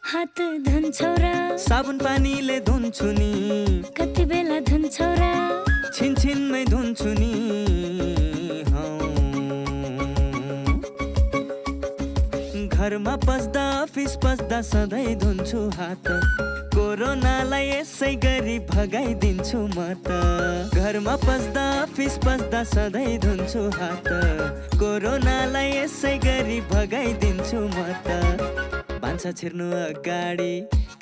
हात धुन्छौ र साबुन पानीले धुन्छु नि कति बेला धुन्छौ र छिनछिनमै धुन्छु नि घरमा पस्दा अफिस पस्दा सधैँ धुन्छु हात कोरोनालाई यसै गरी भगाइदिन्छु म त घरमा पस्दा अफिस पस्दा सधैँ धुन्छु हात कोरोनालाई यसै गरी भगाइदिन्छु म त भान्सा छिर्नु अगाडि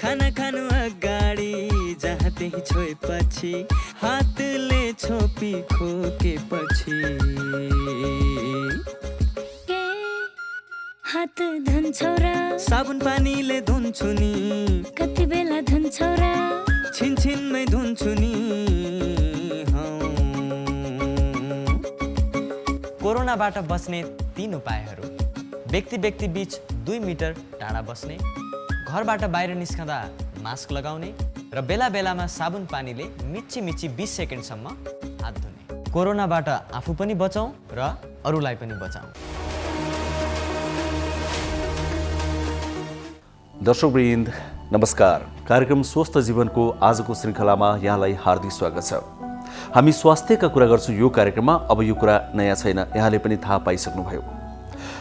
खाना खानु अगाडि जहाँ त्यही छोएपछि हातले छोपी खोकेपछि हात धुन्छौ र साबुन पानीले धुन्छु नि कति बेला धुन्छौ र छिनछिनमै धुन्छु नि कोरोनाबाट बच्ने 3 उपायहरू। व्यक्ति व्यक्ति बीच 2 मिटर टाढा बस्ने, घरबाट बाहिर निस्कँदा मास्क लगाउने र बेला बेलामा साबुन पानीले मिच्ची मिच्ची 20 सेकेन्डसम्म हात धुने। कोरोनाबाट आफू पनि बचौँ र अरूलाई पनि बचाउँ। दर्शकवृन्द नमस्कार। कार्यक्रम स्वस्थ जीवनको आजको श्रृङ्खलामा यहाँलाई हार्दिक स्वागत छ। हामी स्वास्थ्यका कुरा गर्छौँ यो कार्यक्रममा। अब यो कुरा नयाँ छैन, यहाँले पनि थाहा पाइसक्नुभयो।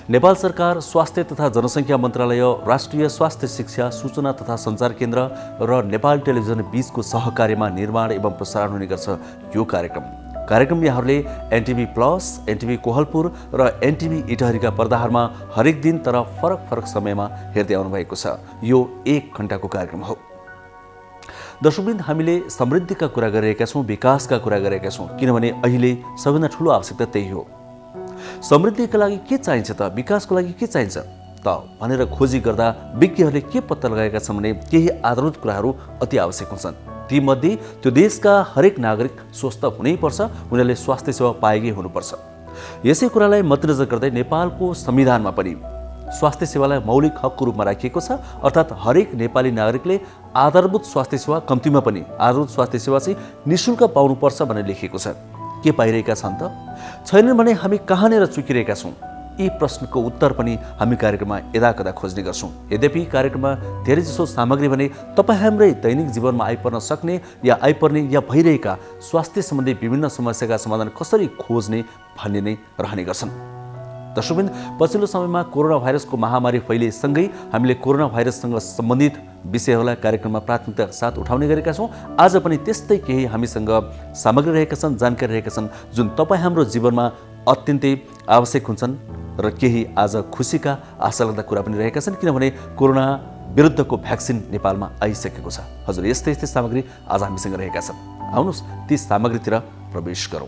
नेपाल सरकार स्वास्थ्य तथा जनसङ्ख्या मन्त्रालय, राष्ट्रिय स्वास्थ्य शिक्षा सूचना तथा सञ्चार केन्द्र र नेपाल टेलिभिजन बीचको सहकार्यमा निर्माण एवं प्रसारण हुने गर्छ यो कार्यक्रम यहाँहरूले एनटिभी प्लस, एनटिभी कोहलपुर र एनटिभी इटहरीका पर्दाहरूमा हरेक दिन तर फरक फरक समयमा हेर्दै आउनुभएको छ। यो 1 घण्टाको कार्यक्रम हो। दर्शकवृन्द, हामीले समृद्धिका कुरा गरिरहेका छौँ, विकासका कुरा गरिरहेका छौँ, किनभने अहिले सबैभन्दा ठुलो आवश्यकता त्यही हो। समृद्धिका लागि के चाहिन्छ त, विकासको लागि के चाहिन्छ त भनेर खोजी गर्दा विज्ञहरूले के पत्ता लगाएका छन् भने केही आधारभूत कुराहरू अति आवश्यक हुन्छन्। तीमध्ये त्यो देशका हरेक नागरिक स्वस्थ हुनैपर्छ, उनीहरूले स्वास्थ्य सेवा पाएकै हुनुपर्छ। यसै कुरालाई मध्यनजर गर्दै नेपालको संविधानमा पनि स्वास्थ्य सेवालाई मौलिक हकको रूपमा राखिएको छ। अर्थात् हरेक नेपाली नागरिकले आधारभूत स्वास्थ्य सेवा, कम्तीमा पनि आधारभूत स्वास्थ्य सेवा चाहिँ निःशुल्क पाउनुपर्छ भनेर लेखिएको छ। के पाइरहेका छन् त? छैनन् भने हामी कहाँनिर चुकिरहेका छौँ? यी प्रश्नको उत्तर पनि हामी कार्यक्रममा यदाकदा खोज्ने गर्छौँ। यद्यपि कार्यक्रममा धेरैजसो सामग्री भने तपाईँ हाम्रै दैनिक जीवनमा आइपर्न सक्ने या आइपर्ने या भइरहेका स्वास्थ्य सम्बन्धी विभिन्न समस्याका समाधान कसरी खोज्ने भन्ने नै रहने गर्छन्। दर्शकवृन्द, पछिल्लो समयमा कोरोना भाइरसको महामारी फैलिएसँगै हामीले कोरोना भाइरससँग सम्बन्धित विषयहरूलाई कार्यक्रममा प्राथमिकताका साथ उठाउने गरेका छौँ। आज पनि त्यस्तै केही हामीसँग सामग्री रहेका छन्, जानकारी रहेका छन्, जुन तपाईँ हाम्रो जीवनमा अत्यन्तै आवश्यक हुन्छन् र केही आज खुसीका आशा लाग्दा कुरा पनि रहेका छन्, किनभने कोरोना विरुद्धको भ्याक्सिन नेपालमा आइसकेको छ। हजुर, यस्तै यस्तै सामग्री आज हामीसँग रहेका छन्। आउनुहोस् ती सामग्रीतिर प्रवेश गरौँ।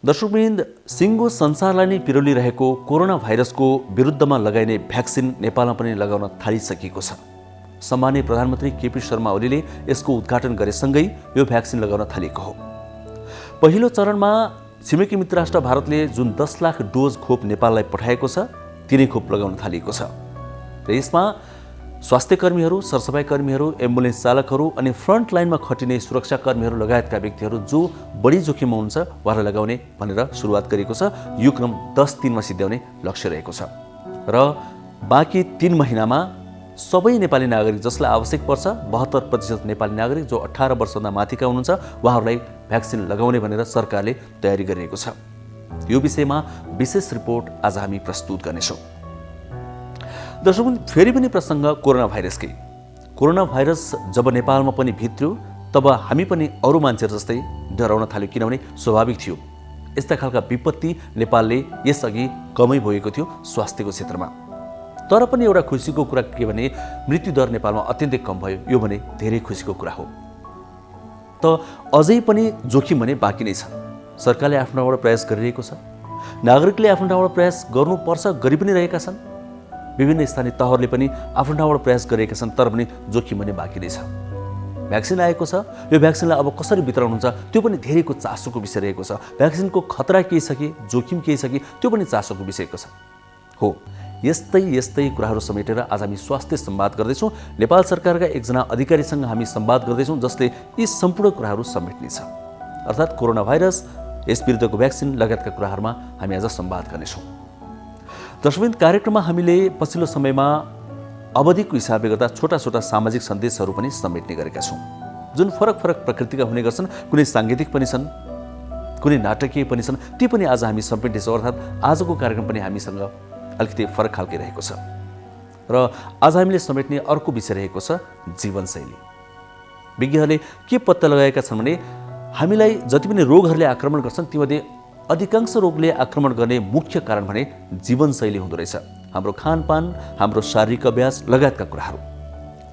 दर्शकवृन्द, सिङ्गो संसारलाई नै पिरोलिरहेको कोरोना भाइरसको विरुद्धमा लगाइने भ्याक्सिन नेपालमा पनि लगाउन थालिसकेको छ। सम्माननीय प्रधानमन्त्री केपी शर्मा ओलीले यसको उद्घाटन गरेसँगै यो भ्याक्सिन लगाउन थालिएको हो। पहिलो चरणमा छिमेकी मित्र राष्ट्र भारतले जुन 10 लाख डोज खोप नेपाललाई पठाएको छ, तिनै खोप लगाउन थालिएको छ। र यसमा स्वास्थ्य कर्मीहरू, सरसफाइ कर्मीहरू, एम्बुलेन्स चालकहरू अनि फ्रन्ट लाइनमा खटिने सुरक्षाकर्मीहरू लगायतका व्यक्तिहरू जो बढी जोखिममा हुनुहुन्छ उहाँलाई लगाउने भनेर सुरुवात गरेको छ। यो क्रम 10 दिनमा सिद्ध्याउने लक्ष्य रहेको छ र बाँकी 3 महिनामा सबै नेपाली नागरिक जसलाई आवश्यक पर्छ, 72% नेपाली नागरिक जो 18 वर्षभन्दा माथिका हुनुहुन्छ उहाँहरूलाई भ्याक्सिन लगाउने भनेर सरकारले तयारी गरिरहेको छ। यो विषयमा विशेष रिपोर्ट आज हामी प्रस्तुत गर्नेछौँ। दर्शकवृन्द, फेरि पनि प्रसङ्ग कोरोना भाइरसकै। कोरोना भाइरस जब नेपालमा पनि भित्र्यो तब हामी पनि अरू मान्छेहरू जस्तै डराउन थाल्यो, किनभने स्वाभाविक थियो। यस्ता खालका विपत्ति नेपालले यसअघि कमै भोगेको थियो स्वास्थ्यको क्षेत्रमा। तर पनि एउटा खुसीको कुरा के भने मृत्युदर नेपालमा अत्यन्तै कम भयो। यो भने धेरै खुसीको कुरा हो। त अझै पनि जोखिम भने बाँकी नै छ। सरकारले आफ्नो ठाउँबाट प्रयास गरिरहेको छ, नागरिकले आफ्नो ठाउँबाट प्रयास गर्नुपर्छ, गरि पनि रहेका छन्। विभिन्न स्थानीय तहहरूले पनि आफ्नो ठाउँबाट प्रयास गरिरहेका छन्, तर पनि जोखिम भने बाँकी नै छ। भ्याक्सिन आएको छ, यो भ्याक्सिनलाई अब कसरी वितरण हुन्छ त्यो पनि धेरैको चासोको विषय रहेको छ। भ्याक्सिनको खतरा केही छ कि, जोखिम केही छ कि, त्यो पनि चासोको विषयको छ। हो, यस्तै कुराहरू समेटेर आज हामी स्वास्थ्य संवाद गर्दैछौँ। नेपाल सरकारका एकजना अधिकारीसँग हामी संवाद गर्दैछौँ जसले यी सम्पूर्ण कुराहरू समेट्नेछ। अर्थात् कोरोना भाइरस, यस विरुद्धको भ्याक्सिन लगायतका कुराहरूमा हामी आज संवाद गर्नेछौँ। दर्शकवृन्द, कार्यक्रममा हामीले पछिल्लो समयमा अवधिको हिसाबले गर्दा छोटा छोटा सामाजिक सन्देशहरू पनि समेट्ने गरेका छौँ, जुन फरक फरक प्रकृतिका हुने गर्छन्। कुनै साङ्गीतिक पनि छन्, कुनै नाटकीय पनि छन्, ती पनि आज हामी समेट्नेछौँ। अर्थात् आजको कार्यक्रम पनि हामीसँग अलिकति फरक खालको रहेको छ र आज हामीले समेट्ने अर्को विषय रहेको छ जीवनशैली। विज्ञहरूले के पत्ता लगाएका छन् भने हामीलाई जति पनि रोगहरूले आक्रमण गर्छन् तीमध्ये अधिकांश रोगले आक्रमण गर्ने मुख्य कारण भने जीवनशैली हुँदो रहेछ। हाम्रो खानपान, हाम्रो शारीरिक अभ्यास लगायतका कुराहरू।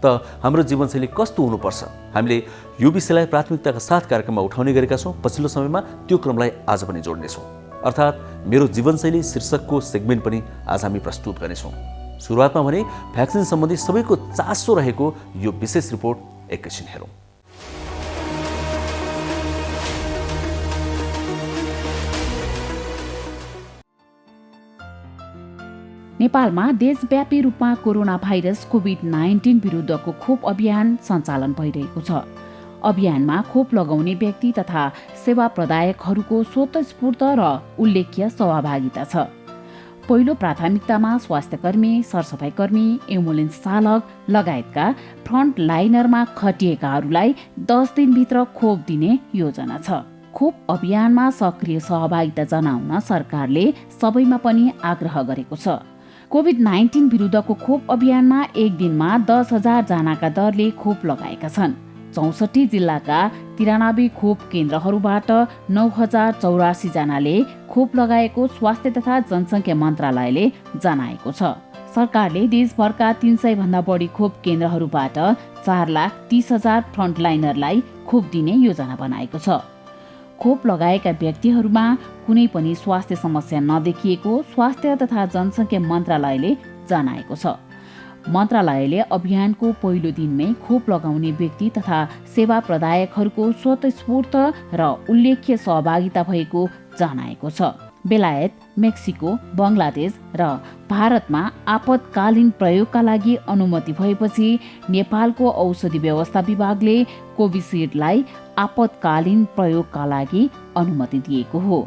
त हाम्रो जीवनशैली कस्तो हुनुपर्छ, हामीले यो विषयलाई प्राथमिकताका साथ कार्यक्रममा उठाउने गरेका छौँ। पछिल्लो समयमा त्यो क्रमलाई आज पनि जोड्नेछौँ। अर्थात् मेरो जीवनशैली शीर्षकको सेगमेन्ट पनि आज हामी प्रस्तुत गर्नेछौँ। सुरुवातमा भने भ्याक्सिन सम्बन्धी सबैको चासो रहेको यो विशेष रिपोर्ट एकैछिन हेरौँ। नेपालमा देशव्यापी रूपमा कोरोना भाइरस कोभिड-19 विरुद्धको खोप अभियान सञ्चालन भइरहेको छ। अभियानमा खोप लगाउने व्यक्ति तथा सेवा प्रदायकहरूको स्वतस्फूर्त र उल्लेख्य सहभागिता छ। पहिलो प्राथमिकतामा स्वास्थ्यकर्मी, सरसफाइकर्मी, एम्बुलेन्स चालक लगायतका फ्रन्ट लाइनरमा खटिएकाहरूलाई 10 दिनभित्र खोप दिने योजना छ। खोप अभियानमा सक्रिय सहभागिता जनाउन सरकारले सबैमा पनि आग्रह गरेको छ। कोभिड-19 विरुद्धको खोप अभियानमा एक दिनमा 10,000 जनाका दरले खोप लगाएका छन्। 64 जिल्लाका 93 खोप केन्द्रहरूबाट 9,084 जनाले खोप लगाएको स्वास्थ्य तथा जनसङ्ख्या मन्त्रालयले जनाएको छ। सरकारले देशभरका 300 भन्दा बढी खोप केन्द्रहरूबाट 4,30,000 फ्रन्टलाइनरलाई खोप दिने योजना बनाएको छ। खोप लगाएका व्यक्तिहरूमा कुनै पनि स्वास्थ्य समस्या नदेखिएको स्वास्थ्य तथा जनसङ्ख्या मन्त्रालयले जनाएको छ। मन्त्रालयले अभियानको पहिलो दिनमै खोप लगाउने व्यक्ति तथा सेवा प्रदायकहरूको स्वतस्फूर्त र उल्लेख्य सहभागिता भएको जनाएको छ। बेलायत, मेक्सिको, बङ्गलादेश र भारतमा आपतकालीन प्रयोगका लागि अनुमति भएपछि नेपालको औषधि व्यवस्था विभागले कोभिसिल्डलाई आपतकालीन प्रयोगका लागि अनुमति दिएको हो।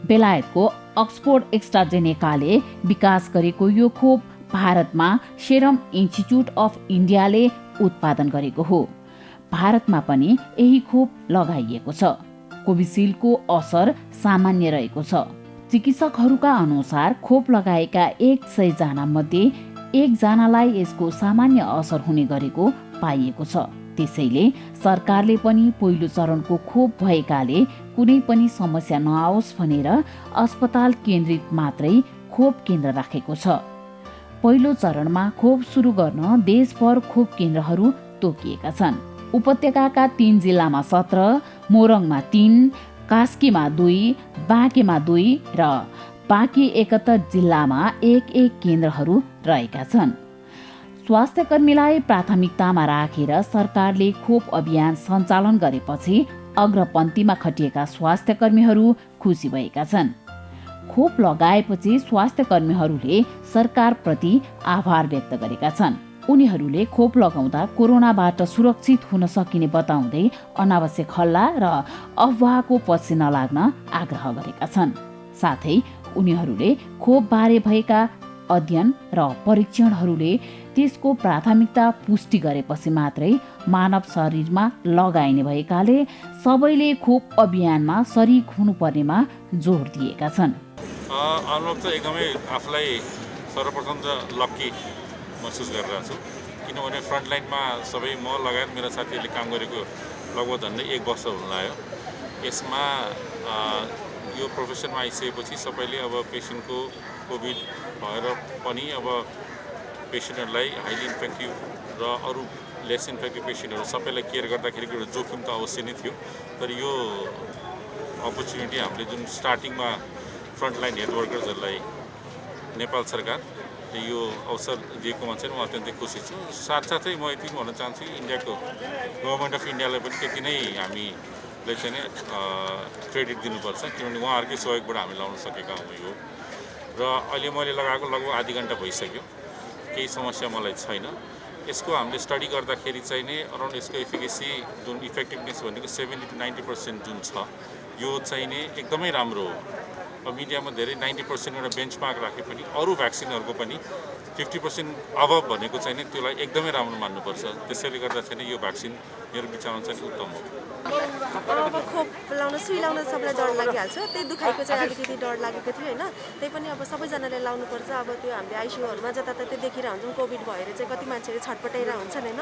बेलायतको अक्सफोर्ड एस्ट्राजेनेकाले विकास गरेको यो खोप भारतमा सेरम इन्स्टिच्युट अफ इन्डियाले उत्पादन गरेको हो। भारतमा पनि यही खोप लगाइएको छ। कोभिसिल्डको असर सामान्य रहेको छ। चिकित्सकहरूका अनुसार खोप लगाएका 100 जना मध्ये 1 जनालाई यसको सामान्य असर हुने गरेको पाइएको छ। त्यसैले सरकारले पनि पहिलो चरणको खोप भएकाले कुनै पनि समस्या नआओस् भनेर अस्पताल केन्द्रित मात्रै खोप केन्द्र राखेको छ। पहिलो चरणमा खोप सुरु गर्न देशभर खोप केन्द्रहरू तोकिएका छन्। उपत्यकाका 3 जिल्लामा 17, मोरङमा 3, कास्कीमा 2, बाँकेमा 2 र बाँकी 71 जिल्लामा 1-1 केन्द्रहरू रहेका छन्। स्वास्थ्यकर्मीलाई प्राथमिकतामा राखेर सरकारले खोप अभियान सञ्चालन गरेपछि अग्रपन्थीमा खटिएका स्वास्थ्यकर्मीहरू खुसी भएका छन्। खोप लगाएपछि स्वास्थ्यकर्मीहरूले सरकारप्रति आभार व्यक्त गरेका छन्। उनीहरूले खोप लगाउँदा कोरोनाबाट सुरक्षित हुन सकिने बताउँदै अनावश्यक हल्ला र अफवाहको पछि नलाग्न आग्रह गरेका छन्। साथै उनीहरूले खोपबारे भएका अध्ययन र परीक्षणहरूले त्यसको प्राथमिकता पुष्टि गरेपछि मात्रै मानव शरीरमा लगाइने भएकाले सबैले खोप अभियानमा सरिक हुनुपर्नेमा जोड दिएका छन्। अनुभव त एकदमै आफूलाई सर्वप्रथम त लक्की महसुस गरिरहेको छु, किनभने फ्रन्टलाइनमा सबै म लगायत मेरो साथीहरूले काम गरेको लगभग झन्डै 1 वर्ष हुन लाग्यो। यसमा यो प्रोफेसनमा आइसकेपछि सबैले अब पेसेन्टको कोभिड भएर पनि अब पेसेन्टहरूलाई हाइली इन्फेक्टिभ र अरू लेस इन्फेक्टिभ पेसेन्टहरू सबैलाई केयर गर्दाखेरिको एउटा जोखिम त अवश्य नै थियो। तर यो अपर्च्युनिटी हामीले जुन स्टार्टिङमा फ्रन्टलाइन हेल्थ वर्कर्सहरूलाई नेपाल सरकारले यो अवसर दिएकोमा चाहिँ म अत्यन्तै खुसी छु। साथसाथै म यति भन्न चाहन्छु कि इन्डियाको गभर्मेन्ट अफ इन्डियालाई पनि त्यति नै हामीले चाहिँ क्रेडिट दिनुपर्छ, किनभने उहाँहरूकै सहयोगबाट हामी लाउन सकेका हौँ यो। र अहिले मैले लगाएको लगभग आधी घन्टा भइसक्यो, केही समस्या मलाई छैन। यसको हामीले स्टडी गर्दाखेरि चाहिँ नै अराउन्ड यसको एफिकेसी जुन इफेक्टिभनेस भनेको 70 to 90% जुन छ यो चाहिँ नै एकदमै राम्रो हो। मिडियामा धेरै 90% एउटा बेन्चमार्क राखे पनि अरू भ्याक्सिनहरूको पनि 50% अबभ भनेको चाहिँ नि त्यसलाई एकदमै राम्रो मान्नुपर्छ। त्यसैले गर्दा चाहिँ यो भ्याक्सिन मेरो विचारमा चाहिँ उत्तम हो। अब खोप लाउन सुई लाउन सबलाई डर लागिहाल्छ, त्यही दुखाइको चाहिँ अलिकति डर लागेको थियो होइन। त्यही पनि अब सबैजनाले लाउनुपर्छ। अब त्यो हामीले आइसियूहरूमा जताततै देखिरहेको हुन्छौँ कोभिड भएर चाहिँ कति मान्छेहरू छटपटाइरहेको हुन्छन् होइन।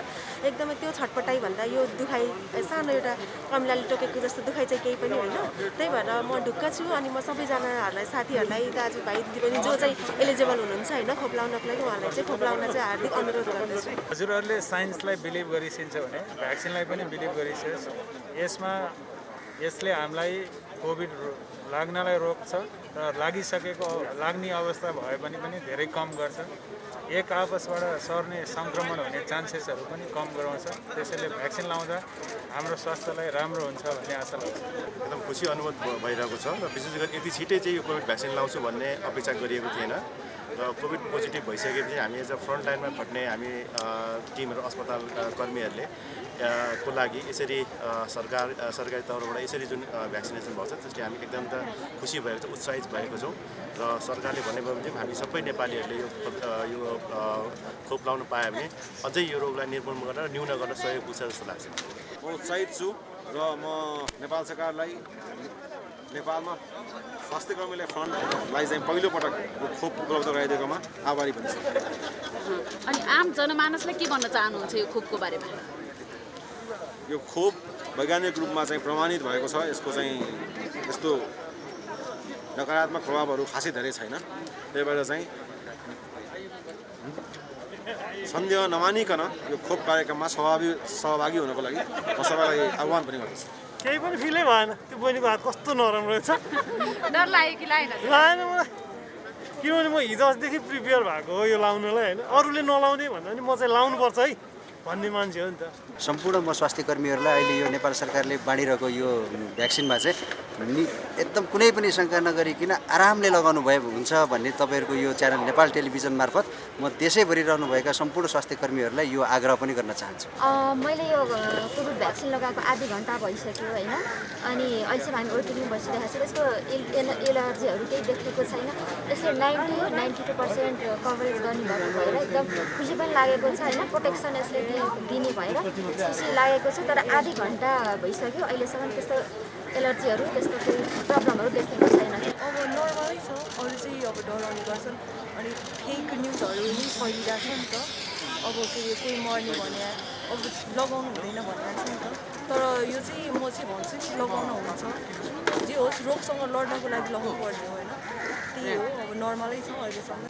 एकदमै त्यो छटपटाइभन्दा यो दुखाइ सानो एउटा कमिलाले टोकेको जस्तो दुखाइ चाहिँ केही पनि होइन। त्यही भएर म ढुक्क छु अनि म सबैजनाहरूलाई साथीहरूलाई दाजुभाइ दिदीबहिनी जो चाहिँ एलिजिबल हुनुहुन्छ होइन खोप लाउनको लागि उहाँलाई चाहिँ खोप लाउन चाहिँ हार्दिक अनुरोध गर्दछु। हजुरहरूले साइन्सलाई बिलिभ गरिसिन्छ भने भ्याक्सिनलाई पनि बिलिभ गरिसिन्छ। यसले हामीलाई कोभिड लाग्नलाई रोक्छ र लाग्ने अवस्था भए पनि धेरै कम गर्छ। एक आपसबाट सर्ने सङ्क्रमण हुने चान्सेसहरू पनि कम गराउँछ। त्यसैले भ्याक्सिन लाउँदा हाम्रो स्वास्थ्यलाई राम्रो हुन्छ भन्ने आशा लाग्छ। एकदम खुसी अनुभव भइरहेको छ र विशेष गरी यति छिटै चाहिँ यो कोभिड भ्याक्सिन लाउँछु भन्ने अपेक्षा गरिएको थिएन र कोभिड पोजिटिभ भइसकेपछि हामी एज अ फ्रन्ट लाइनमा खट्ने हामी टिमहरू अस्पताल कर्मीहरूले को लागि यसरी सरकारी तौरबाट यसरी जुन भ्याक्सिनेसन भएको छ त्यसले हामी एकदम त खुसी भएर चाहिँ उत्साहित भएको छौँ र सरकारले भनेको पनि हामी सबै नेपालीहरूले यो खोप लाउन पायो भने अझै यो रोगलाई निर्मूलन गरेर न्यून गर्न सहयोग पुग्छ जस्तो लाग्छ। म उत्साहित छु र म नेपाल सरकारलाई नेपालमा स्वास्थ्य कर्मीलाई फ्रन्टलाई चाहिँ पहिलोपटक खोप उपलब्ध गराइदिएकोमा आभारी पनि छु। अनि आम जनमानसलाई के भन्न चाहनुहुन्छ यो खोपको बारेमा? यो खोप वैज्ञानिक रूपमा चाहिँ प्रमाणित भएको छ। यसको चाहिँ यस्तो नकारात्मक प्रभावहरू खासै धेरै छैन। त्यही भएर चाहिँ सन्देह नमानिकन यो खोप कार्यक्रममा सहभागी हुनको लागि म सबैलाई आह्वान पनि गर्दछु। केही पनि फिलै भएन। त्यो बहिनीको हात कस्तो नराम्रो रहेछ। डर लाग्यो कि लागेन? लागेन मलाई, किनभने म हिजो अस्तिदेखि प्रिपेयर भएको हो यो लाउनलाई होइन। अरूले नलाउने भन्दा पनि म चाहिँ लाउनुपर्छ है भन्ने मान्छे हो नि त। सम्पूर्ण म स्वास्थ्य कर्मीहरूलाई अहिले यो नेपाल सरकारले बाँडिरहेको यो भ्याक्सिनमा चाहिँ एकदम कुनै पनि शङ्का नगरिकन आरामले लगाउनु भए हुन्छ भन्ने तपाईँहरूको यो च्यानल नेपाल टेलिभिजन मार्फत म देशैभरि रहनुभएका सम्पूर्ण स्वास्थ्य कर्मीहरूलाई यो आग्रह पनि गर्न चाहन्छु। मैले यो कोभिड भ्याक्सिन लगाएको आधी घन्टा भइसक्यो होइन। अनि अहिलेसम्म हामी ओटिपी बसिरहेको छ। यसको एलर्जीहरू केही देखेको छैन। यसले 92% कभरेज गर्ने भएको भएर एकदम खुसी पनि लागेको छ होइन। प्रोटेक्सन यसले दिने भएर खुसी लागेको छ। तर आधी घन्टा भइसक्यो अहिलेसम्म त्यस्तो एलर्जीहरू त्यस्तो केही प्रब्लमहरू देखेको छैन। अब नर्मलै छ। अरू चाहिँ अब डराउने गर्छन् अनि फेक न्युजहरू पनि फैलिरहेको छ नि त। अब के अरे कोही मर्ने भने अब लगाउनु हुँदैन भनिरहेको छ नि त। तर यो चाहिँ म चाहिँ भन्छु कि लगाउन हुन्छ। जे होस् रोगसँग लड्नको लागि लगाउनु पर्ने हो होइन। त्यही हो। अब नर्मलै छ अहिलेसम्म।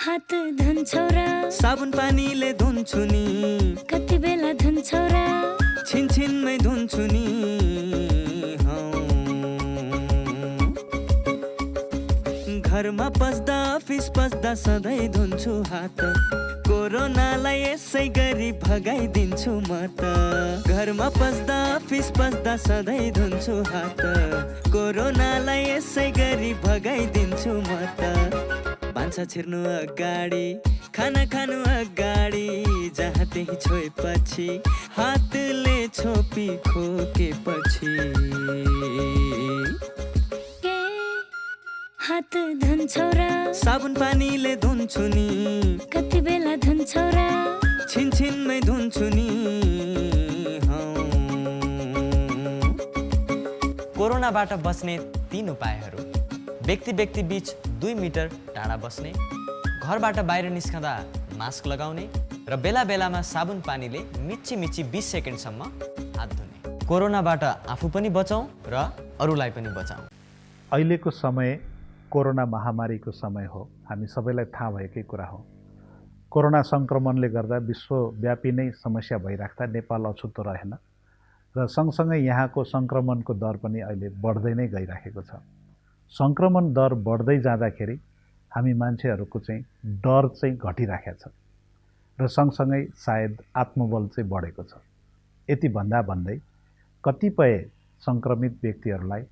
हात धुन्छौ र साबुन पानीले धुन्छु नि, कति बेला धुन्छौ र छिनछिनमै धुन्छु नि। घरमा पस्दा अफिस पस्दा सधैँ धुन्छु हात। कोरोनालाई यसै गरी भगाइदिन्छु म त। घरमा पस्दा अफिस पस्दा सधैँ धुन्छु हात। कोरोनालाई यसै गरी भगाइदिन्छु म त। भान्सा छिर्नु अगाडि, खाना खानु अगाडि, जहाँ त्यही छोएपछि हातले छोपी खोकेपछि। हात धुन्छौ र साबुन पानीले धुन्छु नि, कति बेला धुन्छौ र छिनछिनमै धुन्छु नि। कोरोनाबाट बच्ने 3 उपायहरू। व्यक्ति बीच 2 मिटर टाढा बस्ने, घरबाट बाहिर निस्कँदा मास्क लगाउने र बेला बेलामा साबुन पानीले मिच्ची 20 सेकेन्डसम्म हात धुने। कोरोनाबाट आफू पनि बचाउँ र अरूलाई पनि बचाउँ। अहिलेको समय कोरोना महामारीको समय हो। हामी सबैलाई थाहा भएकै कुरा हो। कोरोना सङ्क्रमणले गर्दा विश्वव्यापी नै समस्या भइराख्दा नेपाल अछुतो रहेन र सँगसँगै यहाँको सङ्क्रमणको दर पनि अहिले बढ्दै नै गइराखेको छ। सङ्क्रमण दर बढ्दै जाँदाखेरि हामी मान्छेहरूको चाहिँ डर चाहिँ घटिराखेको छ र सँगसँगै सायद आत्मबल चाहिँ बढेको छ। यति भन्दै कतिपय सङ्क्रमित व्यक्तिहरूलाई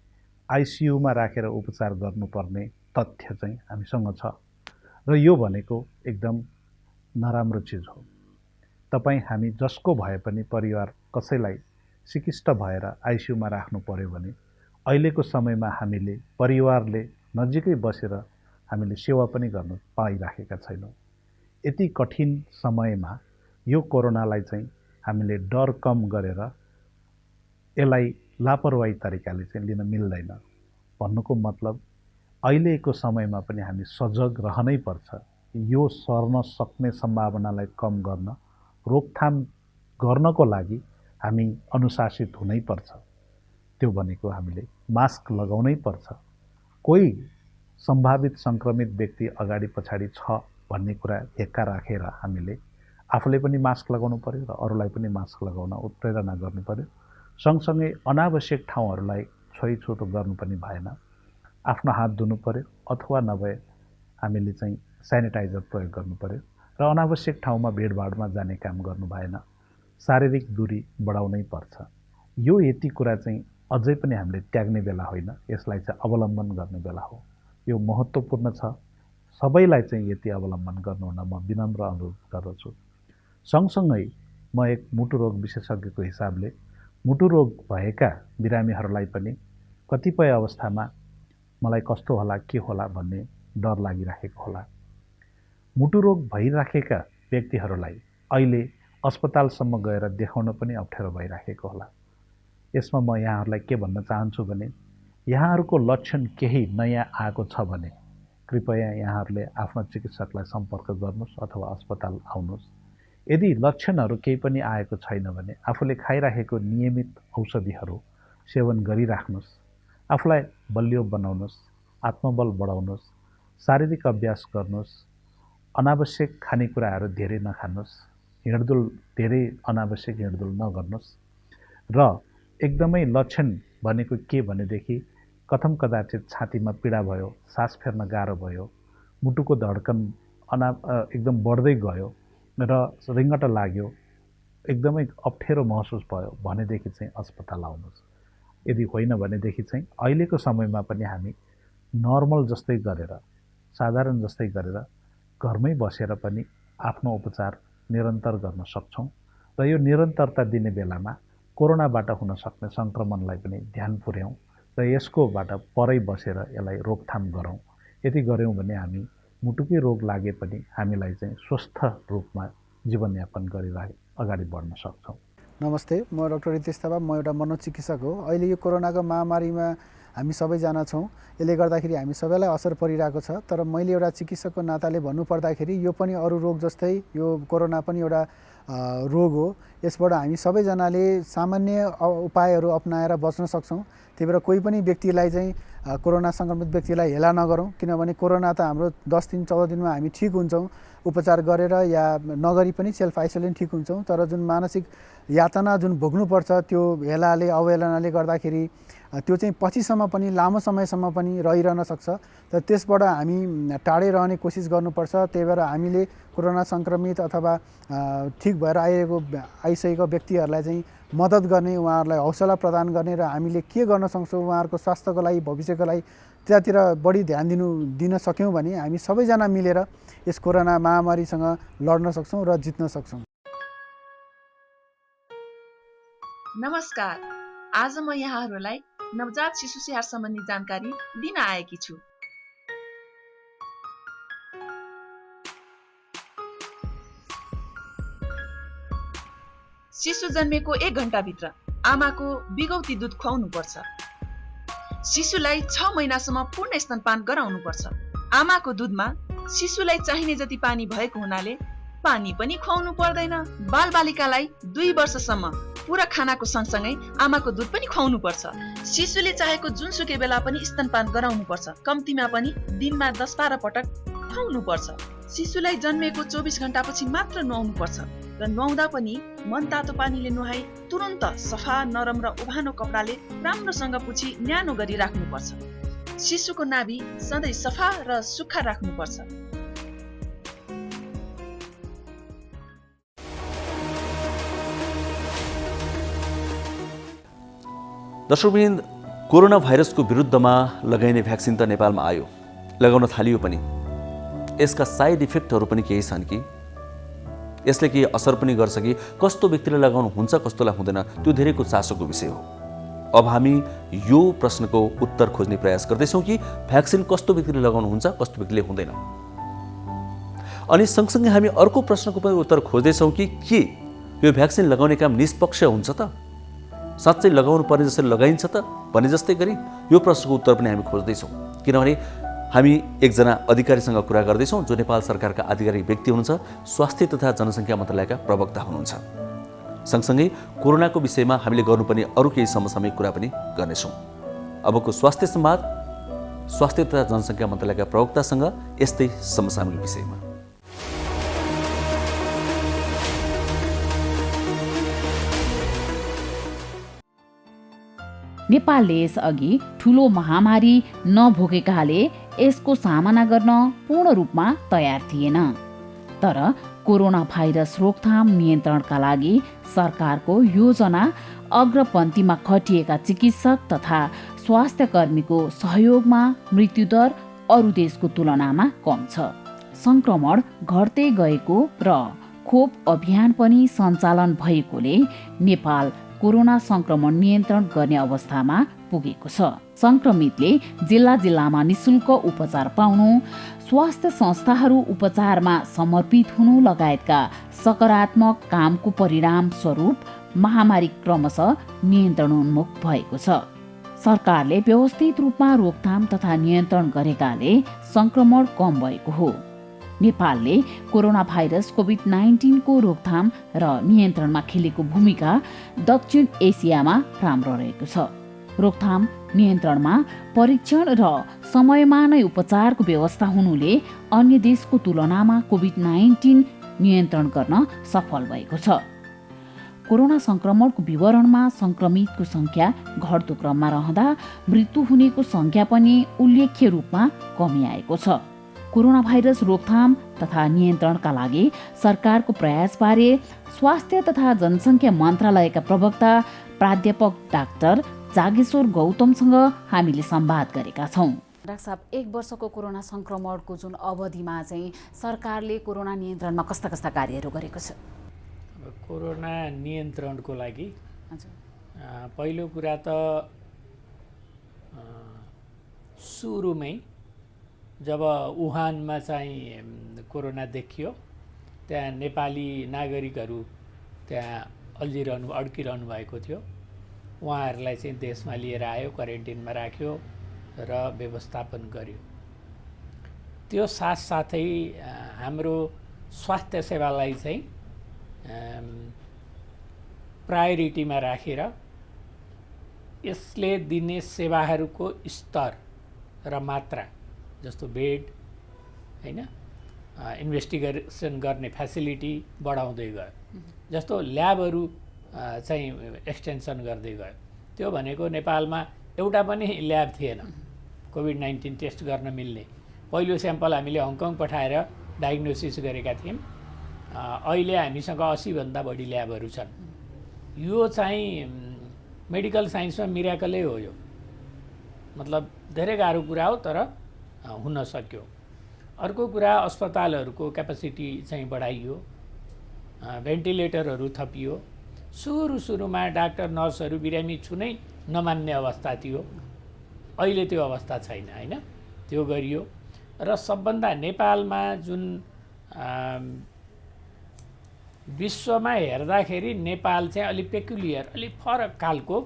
आइसियूमा राखेर उपचार गर्नुपर्ने तथ्य चाहिँ हामीसँग छ र यो भनेको एकदम नराम्रो चिज हो। तपाईँ हामी जसको भए पनि परिवार कसैलाई सिकिष्ट भएर आइसियुमा राख्नु पर्यो भने अहिलेको समयमा हामीले परिवारले नजिकै बसेर हामीले सेवा पनि गर्न पाइराखेका छैनौँ। यति कठिन समयमा यो कोरोनालाई चाहिँ हामीले डर कम गरेर यसलाई लापरवाही तरिकाले चाहिँ लिन मिल्दैन। भन्नुको मतलब अहिलेको समयमा पनि हामी सजग रहनै पर्छ। यो सर्न सक्ने सम्भावनालाई कम गर्न, रोकथाम गर्नको लागि हामी अनुशासित हुनै पर्छ। त्यो भनेको हामीले मास्क लगाउनै पर्छ। कोही सम्भावित सङ्क्रमित व्यक्ति अगाडि पछाडि छ भन्ने कुरा हेक्का राखेर हामीले आफूले पनि मास्क लगाउनु पर्यो र अरूलाई पनि मास्क लगाउन उत्प्रेरणा गर्नु पर्यो। सँगसँगै अनावश्यक ठाउँहरूलाई छोइछोटो गर्नु पनि भएन। आफ्नो हात धुनु पर्यो अथवा नभए हामीले चाहिँ सेनिटाइजर प्रयोग गर्नु पर्यो र अनावश्यक ठाउँमा भिडभाडमा जाने काम गर्नु भएन। शारीरिक दूरी बढाउनै पर्छ। यो यति कुरा चाहिँ अझै पनि हामीले त्याग्ने बेला होइन, यसलाई चाहिँ अवलम्बन गर्ने बेला हो। यो महत्त्वपूर्ण छ। सबैलाई चाहिँ यति अवलम्बन गर्नुहुन म विनम्र अनुरोध गर्दछु। सँगसँगै म एक मुटु रोग विशेषज्ञको हिसाबले मुटु रोग भएका बिरामीहरूलाई पनि कतिपय अवस्थामा मलाई कस्तो होला के होला भन्ने डर लागिराखेको होला। मुटु रोग भइराखेका व्यक्तिहरूलाई अहिले अस्पतालसम्म गएर देखाउन पनि अप्ठ्यारो भइराखेको होला। यसमा म यहाँहरूलाई के भन्न चाहन्छु भने यहाँहरूको लक्षण केही नयाँ आएको छ भने कृपया यहाँहरूले आफ्नो चिकित्सकलाई सम्पर्क गर्नुहोस् अथवा अस्पताल आउनुहोस्। यदि लक्षणहरू केही पनि आएको छैन भने आफूले खाइराखेको नियमित औषधिहरू सेवन गरिराख्नुहोस्। आफूलाई बलियो बनाउनुहोस्, आत्मबल बढाउनुहोस्, शारीरिक अभ्यास गर्नुहोस्, अनावश्यक खानेकुराहरू धेरै नखानुहोस्, हिँडडुल धेरै अनावश्यक हिँडडुल नगर्नुहोस् र एकदमै लक्षण भनेको के भनेदेखि कथम कदाचित छातीमा पीडा भयो, सास फेर्न गाह्रो भयो, मुटुको धड्कन एकदम बढ्दै गयो र रिङ्गटा लाग्यो, एकदमै अप्ठ्यारो महसुस भयो भनेदेखि चाहिँ अस्पताल आउनुहोस्। यदि होइन भनेदेखि चाहिँ अहिलेको समयमा पनि हामी नर्मल जस्तै गरेर, साधारण जस्तै गरेर घरमै बसेर पनि आफ्नो उपचार निरन्तर गर्न सक्छौँ र यो निरन्तरता दिने बेलामा कोरोनाबाट हुन सक्ने सङ्क्रमणलाई पनि ध्यान पुर्याउँ र यसकोबाट परै बसेर यसलाई रोकथाम गरौँ। यति गऱ्यौँ भने हामी मुटुकै रोग लागे पनि हामीलाई चाहिँ स्वस्थ रूपमा जीवनयापन गरिरहे अगाडि बढ्न सक्छौँ। नमस्ते, म डाक्टर रितेश थापा, म एउटा मनोचिकित्सक हो। अहिले यो कोरोनाको महामारीमा हामी सबैजना छौँ। यसले गर्दाखेरि हामी सबैलाई असर परिरहेको छ। तर मैले एउटा चिकित्सकको नाताले भन्नुपर्दाखेरि यो पनि अरू रोग जस्तै यो कोरोना पनि एउटा रोग हो। यसबाट हामी सबैजनाले सामान्य उपायहरू अपनाएर बच्न सक्छौँ। त्यही भएर कोही पनि व्यक्तिलाई चाहिँ कोरोना सङ्क्रमित व्यक्तिलाई हेला नगरौँ, किनभने कोरोना त हाम्रो 10 दिन 14 दिनमा हामी ठिक हुन्छौँ उपचार गरेर या नगरी पनि सेल्फ आइसोलेसन ठिक हुन्छौँ। तर जुन मानसिक यातना जुन भोग्नुपर्छ त्यो हेलाले अवहेलनाले गर्दाखेरि त्यो चाहिँ पछिसम्म पनि लामो समयसम्म पनि रहिरहन सक्छ। तर त्यसबाट हामी टाढै रहने कोसिस गर्नुपर्छ। त्यही भएर हामीले कोरोना सङ्क्रमित अथवा ठिक भएर आइसकेको व्यक्तिहरूलाई चाहिँ मद्दत गर्ने, उहाँहरूलाई हौसला प्रदान गर्ने र हामीले के गर्न सक्छौँ उहाँहरूको स्वास्थ्यको लागि, भविष्यको लागि त्यतातिर बढी ध्यान दिन सक्यौँ भने हामी सबैजना मिलेर यस कोरोना महामारीसँग लड्न सक्छौँ र जित्न सक्छौँ। नमस्कार, आज म यहाँहरूलाई नवजात शिशु स्याहार सम्बन्धी जानकारी दिन आएकी छु। शिशु जन्मेको 1 घण्टाभित्र आमाको बिगौती दुध खुवाउनुपर्छ। शिशुलाई 6 महिनासम्म पूर्ण स्तनपान गराउनुपर्छ। आमाको दुधमा शिशुलाई चाहिने जति पानी भएको हुनाले पानी पनि खुवाउनु पर्दैन। बालबालिकालाई 2 वर्षसम्म पूरा खानाको सँगसँगै आमाको दुध पनि खुवाउनु पर्छ। शिशुले चाहेको जुनसुकै बेला पनि स्तनपान गराउनु पर्छ। कम्तीमा पनि दिनमा 10-12 पटक खुवाउनु पर्छ। शिशुलाई जन्मेको 24 घण्टापछि मात्र नुहाउनु पर्छ र नुहाउँदा पनि मनतातो पानीले नुहाई तुरन्त सफा, नरम र उभानो कपडाले राम्रोसँग पुछी न्यानो गरी राख्नुपर्छ। शिशुको नाभि सधैँ सफा र सुक्खा राख्नुपर्छ। दर्शकवृन्द, कोरोना भाइरसको विरुद्धमा लगाइने भ्याक्सिन त नेपालमा आयो, लगाउन थालियो पनि। यसका साइड इफेक्टहरू पनि केही छन् कि यसले केही असर पनि गर्छ कि कस्तो व्यक्तिले लगाउनु हुन्छ कस्तोलाई हुँदैन त्यो धेरैको चासोको विषय हो। अब हामी यो प्रश्नको उत्तर खोज्ने प्रयास गर्दैछौँ कि भ्याक्सिन कस्तो व्यक्तिले लगाउनु हुन्छ कस्तो व्यक्तिले हुँदैन। अनि सँगसँगै हामी अर्को प्रश्नको पनि उत्तर खोज्दैछौँ कि के यो भ्याक्सिन लगाउने काम निष्पक्ष हुन्छ त, साँच्चै लगाउनु पर्ने जसरी लगाइन्छ त भने जस्तै गरी यो प्रश्नको उत्तर पनि हामी खोज्दैछौँ। किनभने हामी एकजना अधिकारीसँग कुरा गर्दैछौँ जो नेपाल सरकारका आधिकारिक व्यक्ति हुनुहुन्छ, स्वास्थ्य तथा जनसङ्ख्या मन्त्रालयका प्रवक्ता हुनुहुन्छ। सँगसँगै कोरोनाको विषयमा हामीले गर्नुपर्ने अरू केही समसामयिक कुरा पनि गर्नेछौँ। अबको स्वास्थ्य संवाद स्वास्थ्य तथा जनसङ्ख्या मन्त्रालयका प्रवक्तासँग यस्तै समसामयिक विषयमा। नेपालले यसअघि ठूलो महामारी नभोगेकाले यसको सामना गर्न पूर्ण रूपमा तयार थिएन। तर कोरोना भाइरस रोकथाम नियन्त्रणका लागि सरकारको योजना अग्रपन्थीमा खटिएका चिकित्सक तथा स्वास्थ्य कर्मीको सहयोगमा मृत्युदर अरू देशको तुलनामा कम छ। संक्रमण घट्दै गएको र खोप अभियान पनि सञ्चालन भएकोले नेपाल कोरोना संक्रमण नियन्त्रण गर्ने अवस्थामा पुगेको छ। संक्रमितले जिल्ला जिल्लामा निशुल्क उपचार पाउनु, स्वास्थ्य संस्थाहरू उपचारमा समर्पित हुनु लगायतका सकारात्मक कामको परिणाम स्वरूप महामारी क्रमशः नियन्त्रणोन्मुख भएको छ। सरकारले व्यवस्थित रूपमा रोकथाम तथा नियन्त्रण गरेकाले संक्रमण कम भएको हो। नेपालले कोरोना भाइरस कोभिड-19 को रोकथाम र नियन्त्रणमा खेलेको भूमिका दक्षिण एसियामा राम्रो रहेको छ। रोकथाम नियन्त्रणमा परीक्षण र समयमा नै उपचारको व्यवस्था हुनुले अन्य देशको तुलनामा कोभिड-19 नियन्त्रण गर्न सफल भएको छ। कोरोना संक्रमणको विवरणमा संक्रमितको संख्या घट्दो क्रममा रहँदा मृत्यु हुनेको संख्या पनि उल्लेख्य रूपमा कमी आएको छ। कोरोना भाइरस रोकथाम तथा नियन्त्रणका लागि सरकारको प्रयासबारे स्वास्थ्य तथा जनसङ्ख्या मन्त्रालयका प्रवक्ता प्राध्यापक डाक्टर जागेश्वर गौतमसँग हामीले संवाद गरेका छौँ। डाक्टर साहब, 1 वर्षको कोरोना संक्रमणको जुन अवधिमा चाहिँ सरकारले कोरोना नियन्त्रणमा कस्ता कस्ता कार्यहरू गरेको छ? कोरोना नियन्त्रणको लागि पहिलो कुरा त सुरुमै जब वुहानमा चाहिँ कोरोना देखियो त्यहाँ नेपाली नागरिकहरू त्यहाँ अड्किरहनु भएको थियो। उहाँहरूलाई चाहिँ देशमा लिएर आयो, क्वारेन्टिनमा राख्यो र व्यवस्थापन गर्यो। त्यो साथसाथै हाम्रो स्वास्थ्य सेवालाई चाहिँ प्रायोरिटीमा राखेर यसले दिने सेवाहरूको स्तर र मात्रा जस्तो बेड हैन, इन्भेस्टिगेसन गर्ने फ्यासिलिटी बढाउँदै गयो, जस्तो ल्याबहरू चाहिँ एक्सटेन्सन गर्दै गयो। त्यो भनेको नेपालमा एउटा पनि ल्याब थिएन कोभिड-19 टेस्ट गर्न मिल्ने। पहिलो स्याम्पल हामीले हङकङ पठाएर डायग्नोसिस गरेका थियौँ। अहिले हामीसँग 80 भन्दा बढी ल्याबहरू छन्। यो चाहिँ मेडिकल साइन्समा मिराकलै हो। यो मतलब धेरै गाह्रो कुरा हो तर हुन सक्यो। अर्को कुरा अस्पतालहरूको क्यापासिटी चाहिँ बढाइयो, भेन्टिलेटरहरू थपियो। सुरुमा डाक्टर नर्सहरू बिरामी छुनै नमान्ने अवस्था थियो, अहिले त्यो अवस्था छैन हैन, त्यो गरियो। र सबभन्दा नेपालमा जुन विश्वमा हेर्दाखेरि नेपाल चाहिँ अलिक पेक्युलियर, अलिक फरक खालको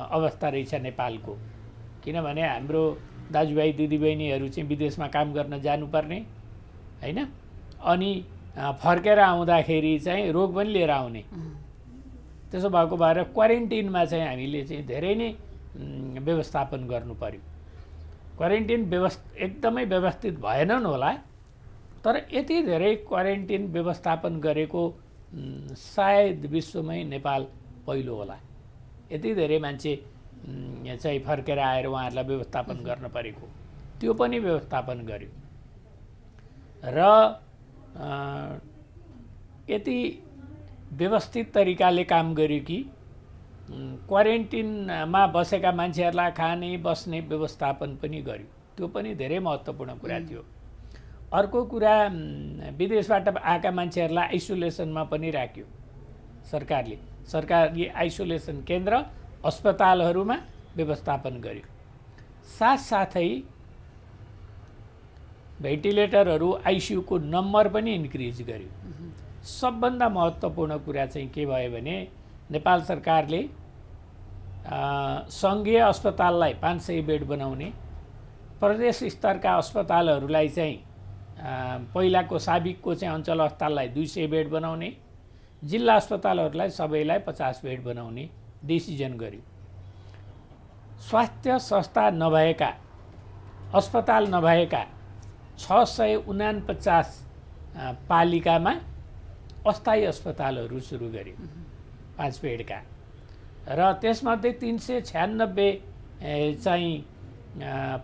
अवस्था रहेछ नेपालको। किनभने हाम्रो दाजुभाइ दिदीबहिनीहरू चाहिँ विदेशमा काम गर्न जानुपर्ने हैन, अनि फर्केर आउँदाखेरि चाहिँ रोग पनि लिएर आउने। त्यसो भएको भएर क्वारेन्टिनमा चाहिँ हामीले चाहिँ धेरै नै व्यवस्थापन गर्नु पर्यो। क्वारेन्टिन एकदमै व्यवस्थित भएनन् होला, तर यति धेरै क्वारेन्टिन व्यवस्थापन गरेको सायद विश्वमै नेपाल पहिलो होला। यति धेरै मान्छे चाहिँ फर्केर आएर उहाँहरूलाई व्यवस्थापन गर्न परेको, त्यो पनि व्यवस्थापन गर्यो। र यति व्यवस्थित तरिकाले काम गर्यो कि क्वारेन्टिनमा बसेका मान्छेहरूलाई खाने बस्ने व्यवस्थापन पनि गर्यो। त्यो पनि धेरै महत्त्वपूर्ण कुरा थियो। अर्को कुरा विदेशबाट आएका मान्छेहरूलाई आइसोलेसनमा पनि राख्यो सरकारले। सरकारी आइसोलेसन केन्द्र अस्पतालहरूमा व्यवस्थापन गर्यो। साथसाथै भेन्टिलेटरहरू आइसियुको नम्बर पनि इन्क्रिज गर्यो। सबभन्दा महत्त्वपूर्ण कुरा चाहिँ के भयो भने नेपाल सरकारले सङ्घीय अस्पताललाई 500 बेड बनाउने, प्रदेश स्तरका अस्पतालहरूलाई चाहिँ पहिलाको साबिकको चाहिँ अञ्चल अस्पताललाई 200 बेड बनाउने, जिल्ला अस्पतालहरूलाई सबैलाई 50 बेड बनाउने डिसिजन गर्यो। स्वास्थ्य संस्था नभएका, अस्पताल नभएका 649 पालिकामा अस्थायी अस्पतालहरू सुरु गर्यो 5 बेडका, र त्यसमध्ये 396 चाहिँ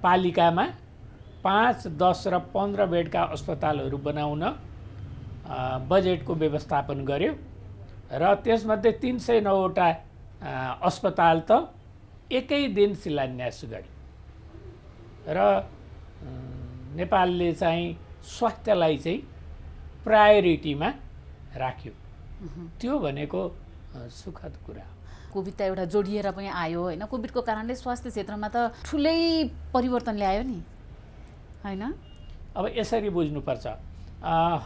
पालिकामा 5, 10 र 15 बेडका अस्पतालहरू बनाउन बजेटको व्यवस्थापन गर्यो, र त्यसमध्ये 309वटा अस्पताल त एकै दिन शिलान्यास गर्यो। र नेपालले चाहिँ स्वास्थ्यलाई चाहिँ प्रायोरिटीमा राख्यो। त्यो भनेको सुखद कुरा हो। कोभिड त एउटा जोडिएर पनि आयो होइन। कोभिडको कारणले स्वास्थ्य क्षेत्रमा त ठुलै परिवर्तन ल्यायो नि होइन। अब यसरी बुझ्नुपर्छ,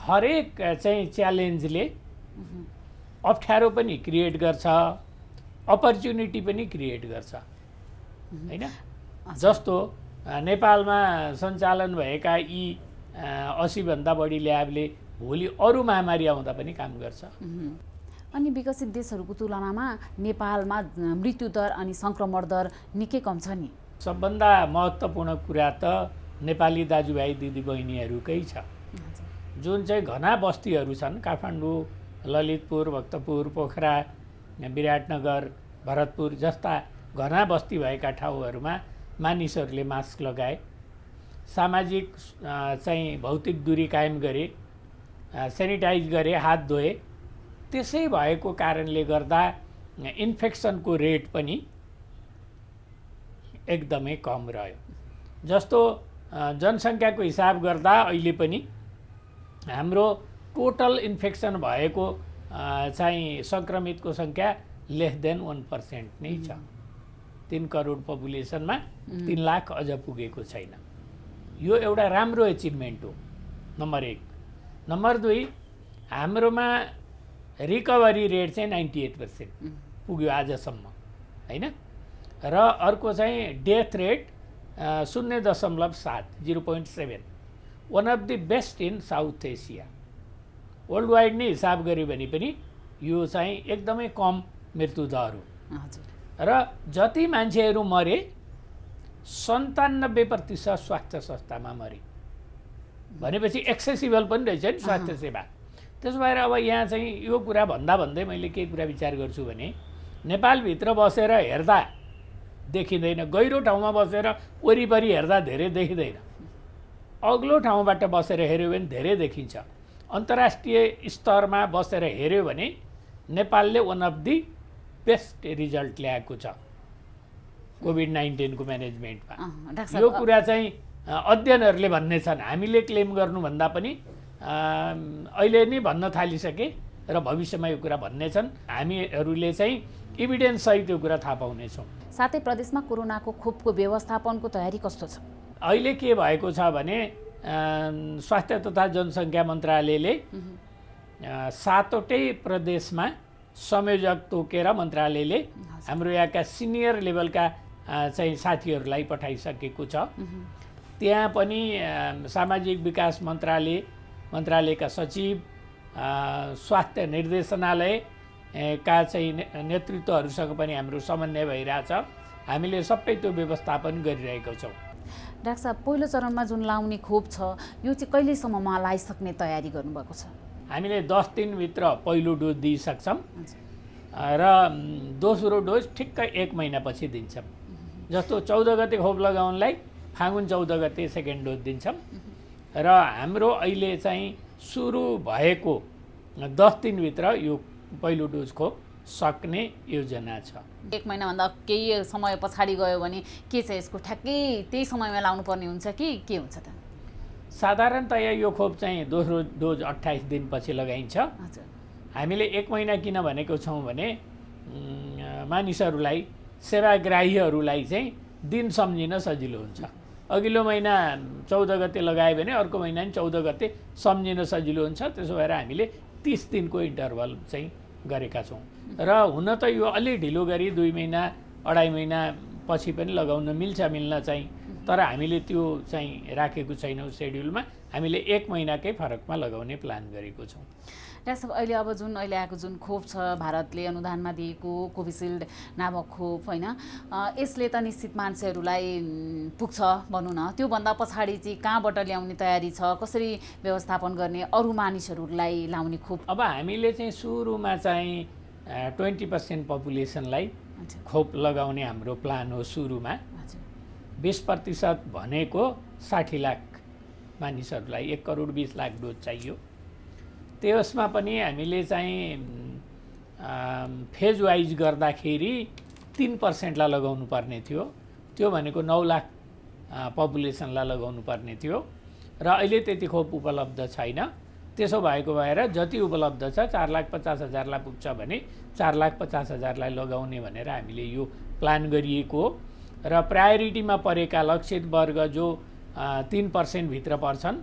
हरेक चाहिँ च्यालेन्जले अप्ठ्यारो पनि क्रिएट गर्छ, अपर्च्युनिटी पनि क्रिएट गर्छ होइन। जस्तो नेपालमा सञ्चालन भएका यी 80 भन्दा बढी ल्याबले भोलि अरू महामारी आउँदा पनि काम गर्छ। अनि विकसित देशहरूको तुलनामा नेपालमा मृत्युदर अनि सङ्क्रमण दर निकै कम छ नि। सबभन्दा महत्त्वपूर्ण कुरा त नेपाली दाजुभाइ दिदीबहिनीहरूकै छ, जुन चाहिँ घना बस्तीहरू छन्, काठमाडौँ, ललितपुर, भक्तपुर, पोखरा, विराटनगर, भरतपुर जस्ता घना बस्ती भएका ठाउँहरूमा मानिसहरूले मास्क लगाए, सामाजिक चाहिँ भौतिक दूरी कायम गरे, सेनिटाइज गरे, हात धोए। त्यसै भएको कारणले गर्दा इन्फेक्सनको रेट पनि एकदमै कम रह्यो। जस्तो जनसङ्ख्याको हिसाब गर्दा अहिले पनि हाम्रो टोटल इन्फेक्सन भएको चाहिँ सङ्क्रमितको सङ्ख्या लेस देन 1% नै छ। 3 करोड पपुलेसनमा 3 लाख अझ पुगेको छैन। यो एउटा राम्रो एचिभमेन्ट हो, नम्बर 1। नम्बर 2, हाम्रोमा रिकभरी रेट चाहिँ 98% पुग्यो आजसम्म होइन। र अर्को चाहिँ death rate 0.7, 0.7, one of the best in south Asia. World wide नै हिसाब गऱ्यो भने पनि यो चाहिँ एकदमै कम मृत्युदर हो। र जति मान्छेहरू मरे 97% स्वास्थ्य संस्थामा मरे भनेपछि एक्सेसिबल पनि रहेछ नि स्वास्थ्य सेवा। त्यसो भएर अब यहाँ चाहिँ यो कुरा भन्दै मैले के कुरा विचार गर्छु भने नेपालभित्र बसेर हेर्दा देखिँदैन, गहिरो ठाउँमा बसेर वरिपरि हेर्दा धेरै देखिँदैन, अग्लो ठाउँबाट बसेर हेऱ्यो भने धेरै देखिन्छ। अन्तर्राष्ट्रिय स्तरमा बसेर हेऱ्यो भने नेपालले one of the best result ल्याएको छ कोभिड-19 को म्यानेजमेन्टमा। यो कुरा चाहिँ अध्ययनहरूले भन्ने छन्, हामीले क्लेम गर्नुभन्दा पनि अहिले नै भन्न थालिसके र भविष्यमा यो कुरा भन्ने छन्। हामीहरूले चाहिँ इभिडेन्स सहित यो कुरा थाहा पाउनेछौँ। साथै प्रदेशमा कोरोनाको खोपको व्यवस्थापनको तयारी कस्तो छ? अहिले के भएको छ भने स्वास्थ्य तथा जनसङ्ख्या मन्त्रालयले 7वटै प्रदेशमा संयोजक तोकेर मन्त्रालयले हाम्रो यहाँका सिनियर लेभलका चाहिँ साथीहरूलाई पठाइसकेको छ। त्यहाँ पनि सामाजिक विकास मन्त्रालयका सचिव, स्वास्थ्य निर्देशनालय का चाहिँ नेतृत्वहरूसँग पनि हाम्रो समन्वय भइरहेछ। हामीले सबै त्यो व्यवस्थापन गरिरहेका छौँ। डाक्टर साहब, पहिलो चरणमा जुन लाउने खोप छ यो चाहिँ कहिलेसम्ममा लगाइसक्ने तयारी गर्नुभएको छ? हामीले 10 दिनभित्र पहिलो डोज दिइसक्छौँ र दोस्रो डोज ठिक्क 1 महिनापछि दिन्छौँ। जस्तो 14 गते खोप लगाउनलाई फागुन 14 गते सेकेन्ड डोज दिन्छौँ र हाम्रो अहिले चाहिँ सुरु भएको 10 दिनभित्र यो पहिलो डोज खोप सक्ने योजना छ। 1 महिनाभन्दा केही समय पछाडि गयो भने के छ यसको ठ्याक्कै त्यही समयमा लाउनु पर्ने हुन्छ कि के हुन्छ त? साधारणतया यो खोप चाहिँ दोस्रो डोज 28 दिनपछि लगाइन्छ। हामीले 1 महिना किन भनेको छौँ भने मानिसहरूलाई सेवाग्राहीहरूलाई चाहिँ दिन सम्झिन सजिलो हुन्छ। अघिल्लो महिना 14 गते लगायो भने अर्को महिना पनि 14 गते सम्झिन सजिलो हुन्छ। त्यसो भएर हामीले 30 दिनको इन्टरभल चाहिँ गरेका छौँ र हुन त यो अलि ढिलो गरी 2 महिना 2.5 महिना पछि पनि लगाउन मिल्न चाहिँ, तर हामीले त्यो चाहिँ राखेको छैनौँ सेड्युलमा। हामीले 1 महिनाकै फरकमा लगाउने प्लान गरेको छौँ। डाक्टर साहब, अहिले अब जुन अहिले आएको जुन खोप छ भारतले अनुदानमा दिएको कोभिसिल्ड नामक खोप होइन, यसले त निश्चित मान्छेहरूलाई पुग्छ भनौँ न। त्योभन्दा पछाडि चाहिँ कहाँबाट ल्याउने तयारी छ, कसरी व्यवस्थापन गर्ने, अरू मानिसहरूलाई लाउने खोप? अब हामीले चाहिँ सुरुमा चाहिँ 20% पपुलेसनलाई खोप लगाउने हाम्रो प्लान हो। सुरुमा 20% भनेको 60 लाख मानिसहरूलाई 1 करोड 20 लाख डोज चाहियो। त्यसमा पनि हामीले चाहिँ फेज वाइज गर्दाखेरि 3%लाई लगाउनु पर्ने थियो। त्यो भनेको 9 लाख पपुलेसनलाई लगाउनु पर्ने थियो र अहिले त्यति खोप उपलब्ध छैन। त्यसो भएको भएर जति उपलब्ध छ 4,50,000लाई पुग्छ भने 4,50,000लाई लगाउने भनेर हामीले यो प्लान गरिएको हो। र प्रायोरिटीमा परेका लक्षित वर्ग जो 3% भित्र पर्छन्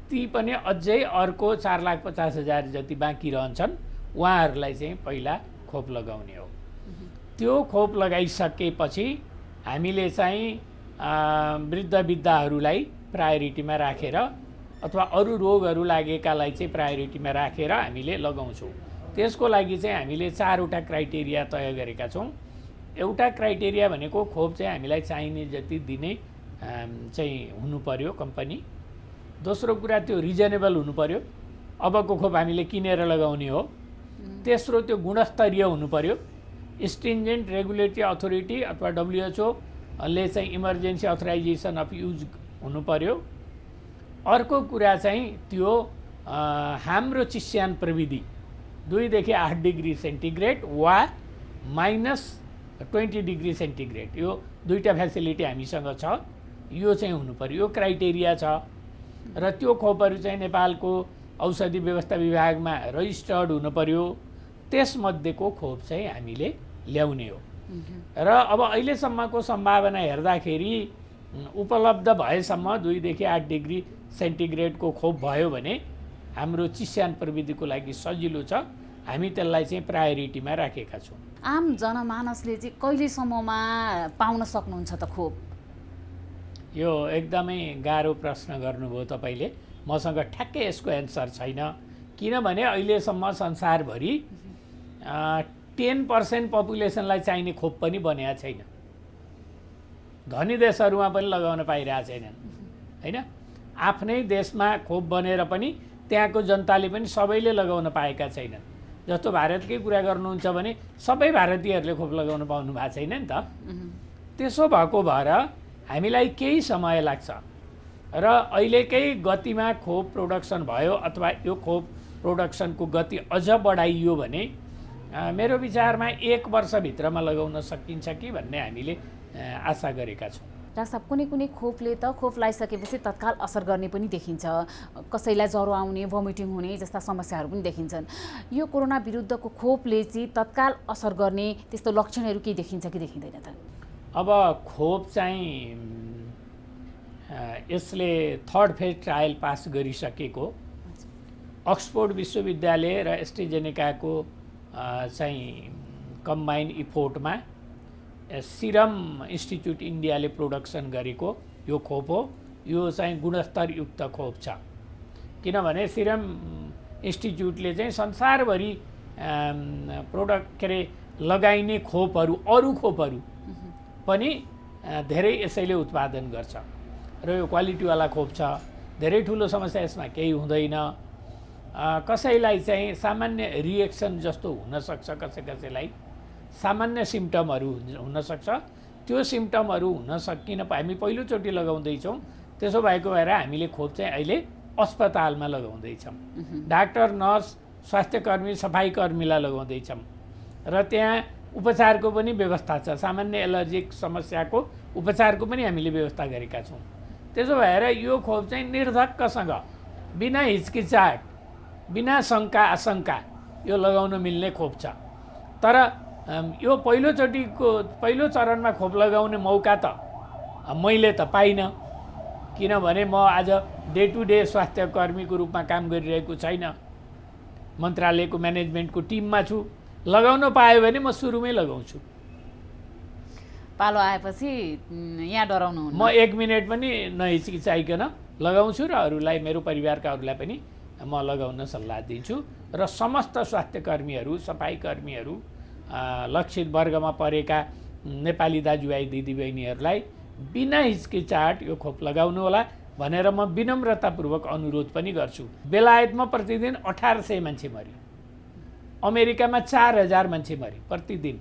ती पनि अझै अर्को 4,50,000 जति बाँकी रहन्छन्, उहाँहरूलाई चाहिँ पहिला खोप लगाउने हो। त्यो खोप लगाइसकेपछि हामीले चाहिँ वृद्धहरूलाई प्रायोरिटीमा राखेर अथवा अरू रोगहरू लागेकालाई चाहिँ प्रायोरिटीमा राखेर हामीले लगाउँछौँ। त्यसको लागि चाहिँ हामीले 4वटा क्राइटेरिया तय गरेका छौँ। एउटा क्राइटेरिया भनेको खोप चाहिँ हामीलाई चाहिने जति दिने चाहिँ हुनु पर्यो कम्पनी। दोस्रो कुरा त्यो रिजनेबल हुनु पर्यो, अबको खोप हामीले किनेर लगाउने हो। तेस्रो त्यो गुणस्तरीय हुनु पर्यो, स्ट्रिन्जेन्ट रेगुलेटरी अथोरिटी अथवा WHO ले चाहिँ इमर्जेन्सी अथराइजेसन अफ युज हुनु पर्यो। अर्को कुरा चाहिँ त्यो हाम्रो चिस्यान प्रविधि 2 देखि 8 डिग्री सेन्टिग्रेड वा -20 डिग्री सेन्टिग्रेड, यो दुईटा फ्यासिलिटी हामीसँग छ। यो चाहिँ हुनु पर्यो, यो क्राइटेरिया छ। र त्यो खोपहरू चाहिँ नेपालको औषधि व्यवस्था विभागमा रजिस्टर्ड हुनु पर्यो। त्यसमध्येको खोप चाहिँ हामीले ल्याउने हो। र अब अहिलेसम्मको सम्भावना हेर्दाखेरि उपलब्ध भएसम्म 2 देखि 8 डिग्री सेन्टिग्रेडको खोप भयो भने हाम्रो चिस्यान प्रविधिको लागि सजिलो छ। हामी त्यसलाई चाहिँ प्रायोरिटीमा राखेका छौँ। आम जनमानसले चाहिँ कहिलेसम्ममा पाउन सक्नुहुन्छ त खोप? यो एकदमै गाह्रो प्रश्न गर्नुभयो तपाईँले। मसँग ठ्याक्कै यसको एन्सर छैन, किनभने अहिलेसम्म संसारभरि 10% पपुलेसनलाई चाहिने खोप पनि बनेको छैन। धनी देशहरूमा पनि लगाउन पाइरहेको छैनन् होइन। आफ्नै देशमा खोप बनेर पनि त्यहाँको जनताले पनि सबैले लगाउन पाएका छैनन्। जस्तो भारतकै कुरा गर्नुहुन्छ भने सबै भारतीयहरूले खोप लगाउन पाउनु भएको छैन नि त। त्यसो भएको भएर हामीलाई केही समय लाग्छ र अहिलेकै गतिमा खोप प्रोडक्सन भयो अथवा यो खोप प्रोडक्सनको गति अझ बढाइयो भने मेरो विचारमा 1 वर्षभित्रमा लगाउन सकिन्छ कि भन्ने हामीले आशा गरेका छौँ। डाक्टर साहब, कुनै खोपले त खोप लगाइसकेपछि तत्काल असर गर्ने पनि देखिन्छ, कसैलाई ज्वरो आउने, भोमिटिङ हुने जस्ता समस्याहरू पनि देखिन्छन्। यो कोरोना विरुद्धको खोपले चाहिँ तत्काल असर गर्ने त्यस्तो लक्षणहरू केही देखिन्छ कि देखिँदैन त? अब खोप चाहिँ यसले 3rd फेज ट्रायल पास गरिसकेको अक्सफोर्ड विश्वविद्यालय र एस्ट्राजेनेकाको चाहिँ कम्बाइन इफोर्टमा सिरम इन्स्टिच्युट इन्डियाले प्रोडक्सन गरेको यो खोप हो। यो चाहिँ गुणस्तरयुक्त खोप छ, किनभने सिरम इन्स्टिच्युटले चाहिँ संसारभरि लगाइने खोपहरू, अरू खोपहरू पनि धेरै यसैले उत्पादन गर्छ र यो क्वालिटीवाला खोप छ। धेरै ठुलो समस्या यसमा केही हुँदैन। कसैलाई चाहिँ सामान्य रिएक्सन जस्तो हुनसक्छ, कसैलाई सामान्य सिम्टमहरू हुनसक्छ। त्यो सिम्टमहरू हुन सकिन हामी पहिलोचोटि लगाउँदैछौँ। त्यसो भएको भएर हामीले खोप चाहिँ अहिले अस्पतालमा लगाउँदैछौँ। डाक्टर, नर्स, स्वास्थ्यकर्मी, सफाइकर्मीलाई लगाउँदैछौँ र त्यहाँ उपचारको पनि व्यवस्था छ। सामान्य एलर्जिक समस्याको उपचारको पनि हामीले व्यवस्था गरेका छौँ। त्यसो भएर यो खोप चाहिँ निर्धक्कसँग बिना हिचकिचाहट बिना शङ्का आशंका यो लगाउन मिल्ने खोप छ। तर यो पहिलो चरणमा खोप लगाउने मौका त मैले त पाइनँ, किनभने म आज डे टु डे स्वास्थ्य कर्मीको रूपमा काम गरिरहेको छैन, मन्त्रालयको म्यानेजमेन्टको टिममा छु। लगाउन पायो भने म सुरुमै लगाउँछु। पालो आएपछि यहाँ डराउनु हुन्न। म 1 मिनट पनि नहिचकिचाइकन लगाउँछु र अरूलाई, मेरो परिवारकाहरूलाई पनि म लगाउन सल्लाह दिन्छु। र समस्त स्वास्थ्य कर्मीहरू, सफाई कर्मीहरू, लक्षित वर्गमा परेका नेपाली दाजुभाइ दिदीबहिनीहरूलाई बिना हिचकिचाहट यो खोप लगाउनु होला भनेर म विनम्रतापूर्वक अनुरोध पनि गर्छु। बेलायतमा प्रतिदिन 1800 मान्छे मरि, अमेरिकामा 4000 मान्छे मरि प्रतिदिन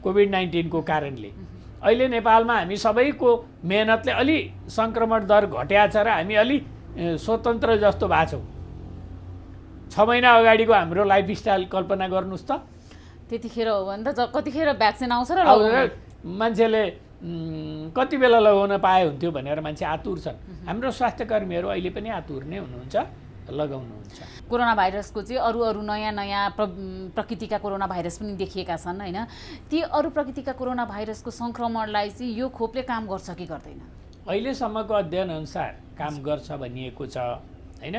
कोभिड-19 को कारणले। अहिले नेपालमा हामी सबैको मेहनतले अलि सङ्क्रमण दर घट्या छ र हामी अलि स्वतन्त्र जस्तो भएको छौँ। 6 महिना अगाडिको हाम्रो लाइफस्टाइल कल्पना गर्नुहोस् त। त्यतिखेर हो भने त कतिखेर भ्याक्सिन आउँछ र लगाउन मान्छेले कति बेला लगाउन पाए हुन्थ्यो भनेर मान्छे आतुर छन्। हाम्रो स्वास्थ्य कर्मीहरू अहिले पनि आतुर नै हुनुहुन्छ, लगाउनुहुन्छ। कोरोना भाइरसको चाहिँ अरू नयाँ प्रकृतिका कोरोना भाइरस पनि देखिएका छन् होइन। ती अरू प्रकृतिका कोरोना भाइरसको सङ्क्रमणलाई चाहिँ यो खोपले काम गर्छ कि गर्दैन? अहिलेसम्मको अध्ययन अनुसार काम गर्छ भनिएको छ होइन।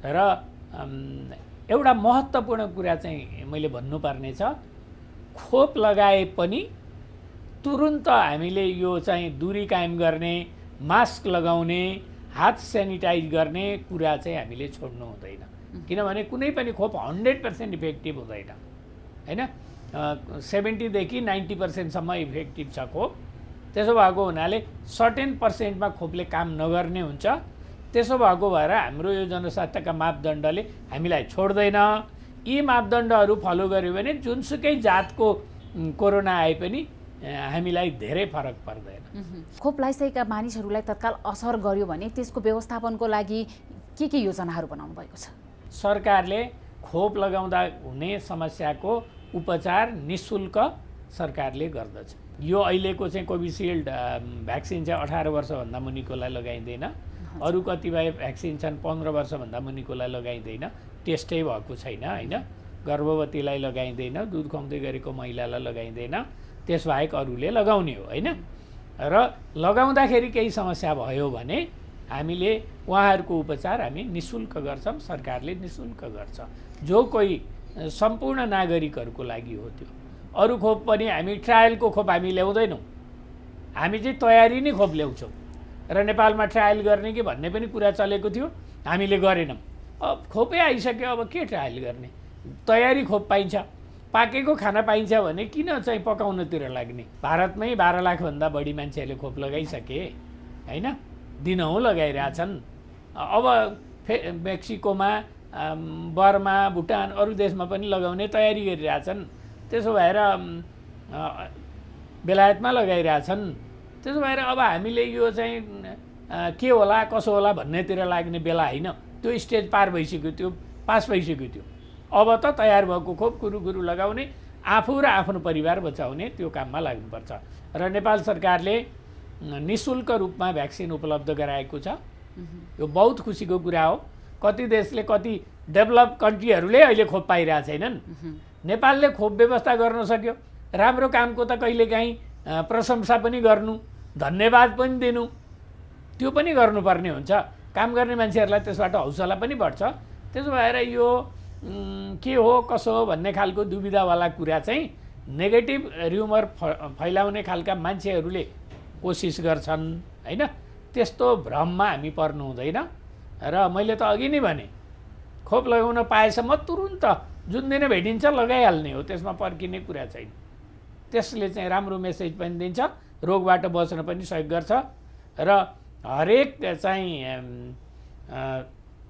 र एउटा महत्त्वपूर्ण कुरा चाहिँ मैले भन्नुपर्ने छ, खोप लगाए पनि तुरुन्त हामीले यो चाहिँ दूरी कायम गर्ने, मास्क लगाउने, हात सेनिटाइज गर्ने कुरा चाहिँ हामीले छोड्नु हुँदैन। किनभने कुनै पनि खोप 100% इफेक्टिभ हुँदैन होइन। 70 देखि 90% सम्म इफेक्टिभ छ खोप। त्यसो भएको हुनाले सर्टेन पर्सेन्टमा खोपले काम नगर्ने हुन्छ। त्यसो भएको भएर हाम्रो यो जनस्वास्थ्यका मापदण्डले हामीलाई छोड्दैन। यी मापदण्डहरू फलो गर्यो भने जुनसुकै जातको कोरोना आए पनि हामीलाई धेरै फरक पर्दैन। खोप लगाइसकेका मानिसहरूलाई तत्काल असर गर्यो भने त्यसको व्यवस्थापनको लागि के योजनाहरू बनाउनु भएको छ? सरकारले खोप लगाउँदा हुने समस्याको उपचार निःशुल्क सरकारले गर्दछ। यो अहिलेको चाहिँ कोभिसिल्ड भ्याक्सिन चाहिँ 18 वर्षभन्दा मुनिकोलाई लगाइँदैन। अरू कतिपय भ्याक्सिन छन् 15 वर्षभन्दा मुनिकोलाई लगाइँदैन, टेस्टै भएको छैन होइन। गर्भवतीलाई लगाइँदैन, दुध खुवाउँदै गरेको महिलालाई लगाइँदैन, त्यसबाहेक अरूले लगाउने हो होइन। र लगाउँदाखेरि केही समस्या भयो भने हामीले उहाँहरूको उपचार हामी निःशुल्क गर्छौँ, सरकारले निःशुल्क गर्छ। जो कोही सम्पूर्ण नागरिकहरूको लागि हो त्यो। अरू खोप पनि हामी ट्रायलको खोप हामी ल्याउँदैनौँ, हामी चाहिँ तयारी नै खोप ल्याउँछौँ। र नेपालमा ट्रायल गर्ने कि भन्ने पनि कुरा चलेको थियो, हामीले गरेनौँ। अब खोपै आइसक्यो, अब के ट्रायल गर्ने? तयारी खोप पाइन्छ, पाकेको खाना पाइन्छ भने किन चाहिँ पकाउनतिर लाग्ने? भारतमै 12 लाखभन्दा बढी मान्छेहरूले खोप लगाइसके होइन, दिनहुँ लगाइरहेछन्। अब मेक्सिकोमा, बर्मा, भुटान, अरू देशमा पनि लगाउने तयारी गरिरहेछन्। त्यसो भएर बेलायतमा लगाइरहेछन्। त्यसो भएर अब हामीले यो चाहिँ के होला कसो होला भन्नेतिर लाग्ने बेला होइन। त्यो स्टेज पार भइसक्यो, त्यो पास भइसक्यो। त्यो अब त तयार भएको खोप कुरु लगाउने, आफू र आफ्नो परिवार बचाउने त्यो काममा लाग्नुपर्छ। र नेपाल सरकारले निःशुल्क रूपमा भ्याक्सिन उपलब्ध गराएको छ। यो बहुत खुसीको कुरा हो। कति देशले, कति डेभलप कन्ट्रीहरूले अहिले खोप पाइरहेको छैनन्। नेपालले खोप व्यवस्था गर्न सक्यो। राम्रो कामको त कहिलेकाहीँ प्रशंसा पनि गर्नु, धन्यवाद पनि दिनु, त्यो पनि गर्नुपर्ने हुन्छ। काम गर्ने मान्छेहरूलाई त्यसबाट हौसला पनि बढ्छ। त्यसो भएर यो के हो कसो हो भन्ने खालको दुविधावाला कुरा चाहिँ नेगेटिभ र्युमर फैलाउने खालका मान्छेहरूले कोसिस गर्छन् होइन। त्यस्तो भ्रममा हामी पर्नु हुँदैन। र मैले त अघि नै भने, खोप लगाउन पाएसम्म तुरुन्त जुन दिन भेटिन्छ लगाइहाल्ने हो, त्यसमा पर्खिने कुरा छैन। त्यसले चाहिँ राम्रो मेसेज पनि दिन्छ, रोगबाट बच्न पनि सहयोग गर्छ। र हरेक चाहिँ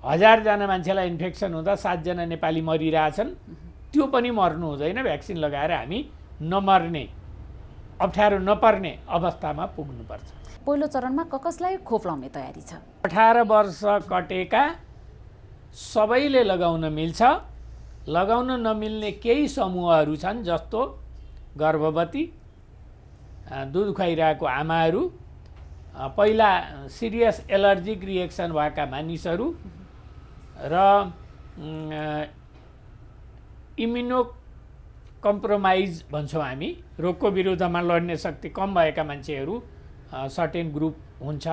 1000 जना मान्छेलाई इन्फेक्सन हुँदा 7 जना नेपाली मरिरहेछन्। त्यो पनि मर्नु हुँदैन। भ्याक्सिन लगाएर हामी नमर्ने, अप्ठ्यारो नपर्ने अवस्थामा पुग्नुपर्छ। पहिलो चरणमा कसलाई खोप लाउने तयारी छ? 18 वर्ष कटेका सबैले लगाउन मिल्छ। लगाउन नमिल्ने केही समूहहरू छन्, जस्तो गर्भवती, दुध खुवाइरहेको आमाहरू, पहिला सिरियस एलर्जिक रिएक्सन भएका मानिसहरू र इम्युनो कम्प्रोमाइज भन्छौँ हामी, रोगको विरुद्धमा लड्ने शक्ति कम भएका मान्छेहरू सर्टेन ग्रुप हुन्छ।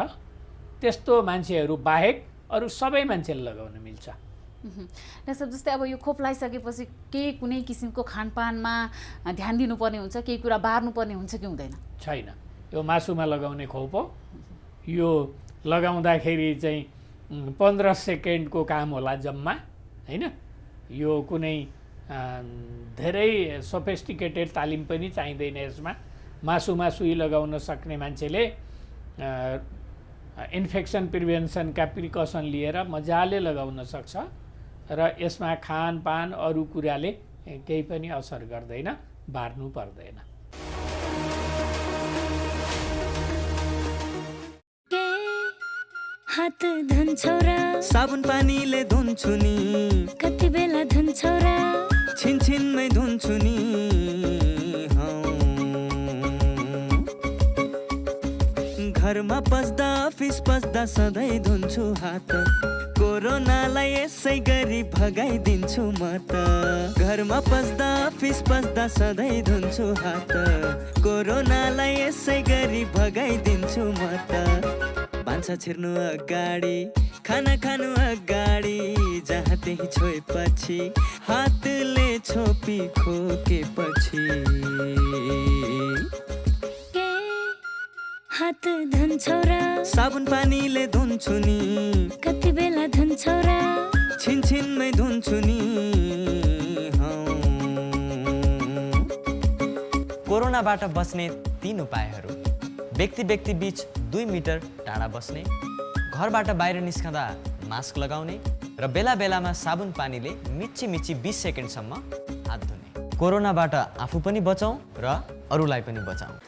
त्यस्तो मान्छेहरू बाहेक अरू सबै मान्छेले लगाउन मिल्छ। डाक्टर साहब, जस्तै अब यो खोप लगाइसकेपछि केही कुनै किसिमको खानपानमा ध्यान दिनुपर्ने हुन्छ, केही कुरा बार्नुपर्ने हुन्छ कि हुँदैन? छैन, यो मासुमा लगाउने खोप हो। यो लगाउँदाखेरि चाहिँ 15 सेकेन्डको काम होला जम्मा, होइन? यो कुनै धेरै सोफिस्टिकेटेड तालिम पनि चाहिँदैन यसमा। मासुमा सुई लगाउन सक्ने मान्छेले इन्फेक्सन प्रिभेन्सनका प्रिकसन लिएर मजाले लगाउन सक्छ र यसमा खानपान अरू कुराले केही पनि असर गर्दैन, बार्नु पर्दैन। हात धुन्छौ र साबुन पानीले धुन्छु नि, कति बेला धुन्छौ र छिनछिनमै धुन्छु नि। घरमा पस्दा अफिस पस्दा सधैँ धुन्छु हात, कोरोनालाई यसै गरी भगाइदिन्छु म त। घरमा पस्दा अफिस पस्दा सधैँ धुन्छु हात, कोरोनालाई यसै गरी भगाइदिन्छु म त। भान्सा छिर्नु अगाडि, खाना खानु अगाडि, जहाँ त्यही छोएपछि हातले छोपी खोकेपछि। हात धुन्छौ र साबुन पानीले धुन्छु नि, कति बेला धुन्छौ र छिनछिनमै धुन्छु नि। कोरोनाबाट बच्ने 3 उपायहरू। व्यक्ति व्यक्ति बीच 2 मिटर टाढा बस्ने, घरबाट बाहिर निस्कँदा मास्क लगाउने र बेला बेलामा साबुन पानीले मिची 20 सेकेन्डसम्म हात धुने। कोरोनाबाट आफू पनि बचाउँ र अरूलाई पनि बचाउँ।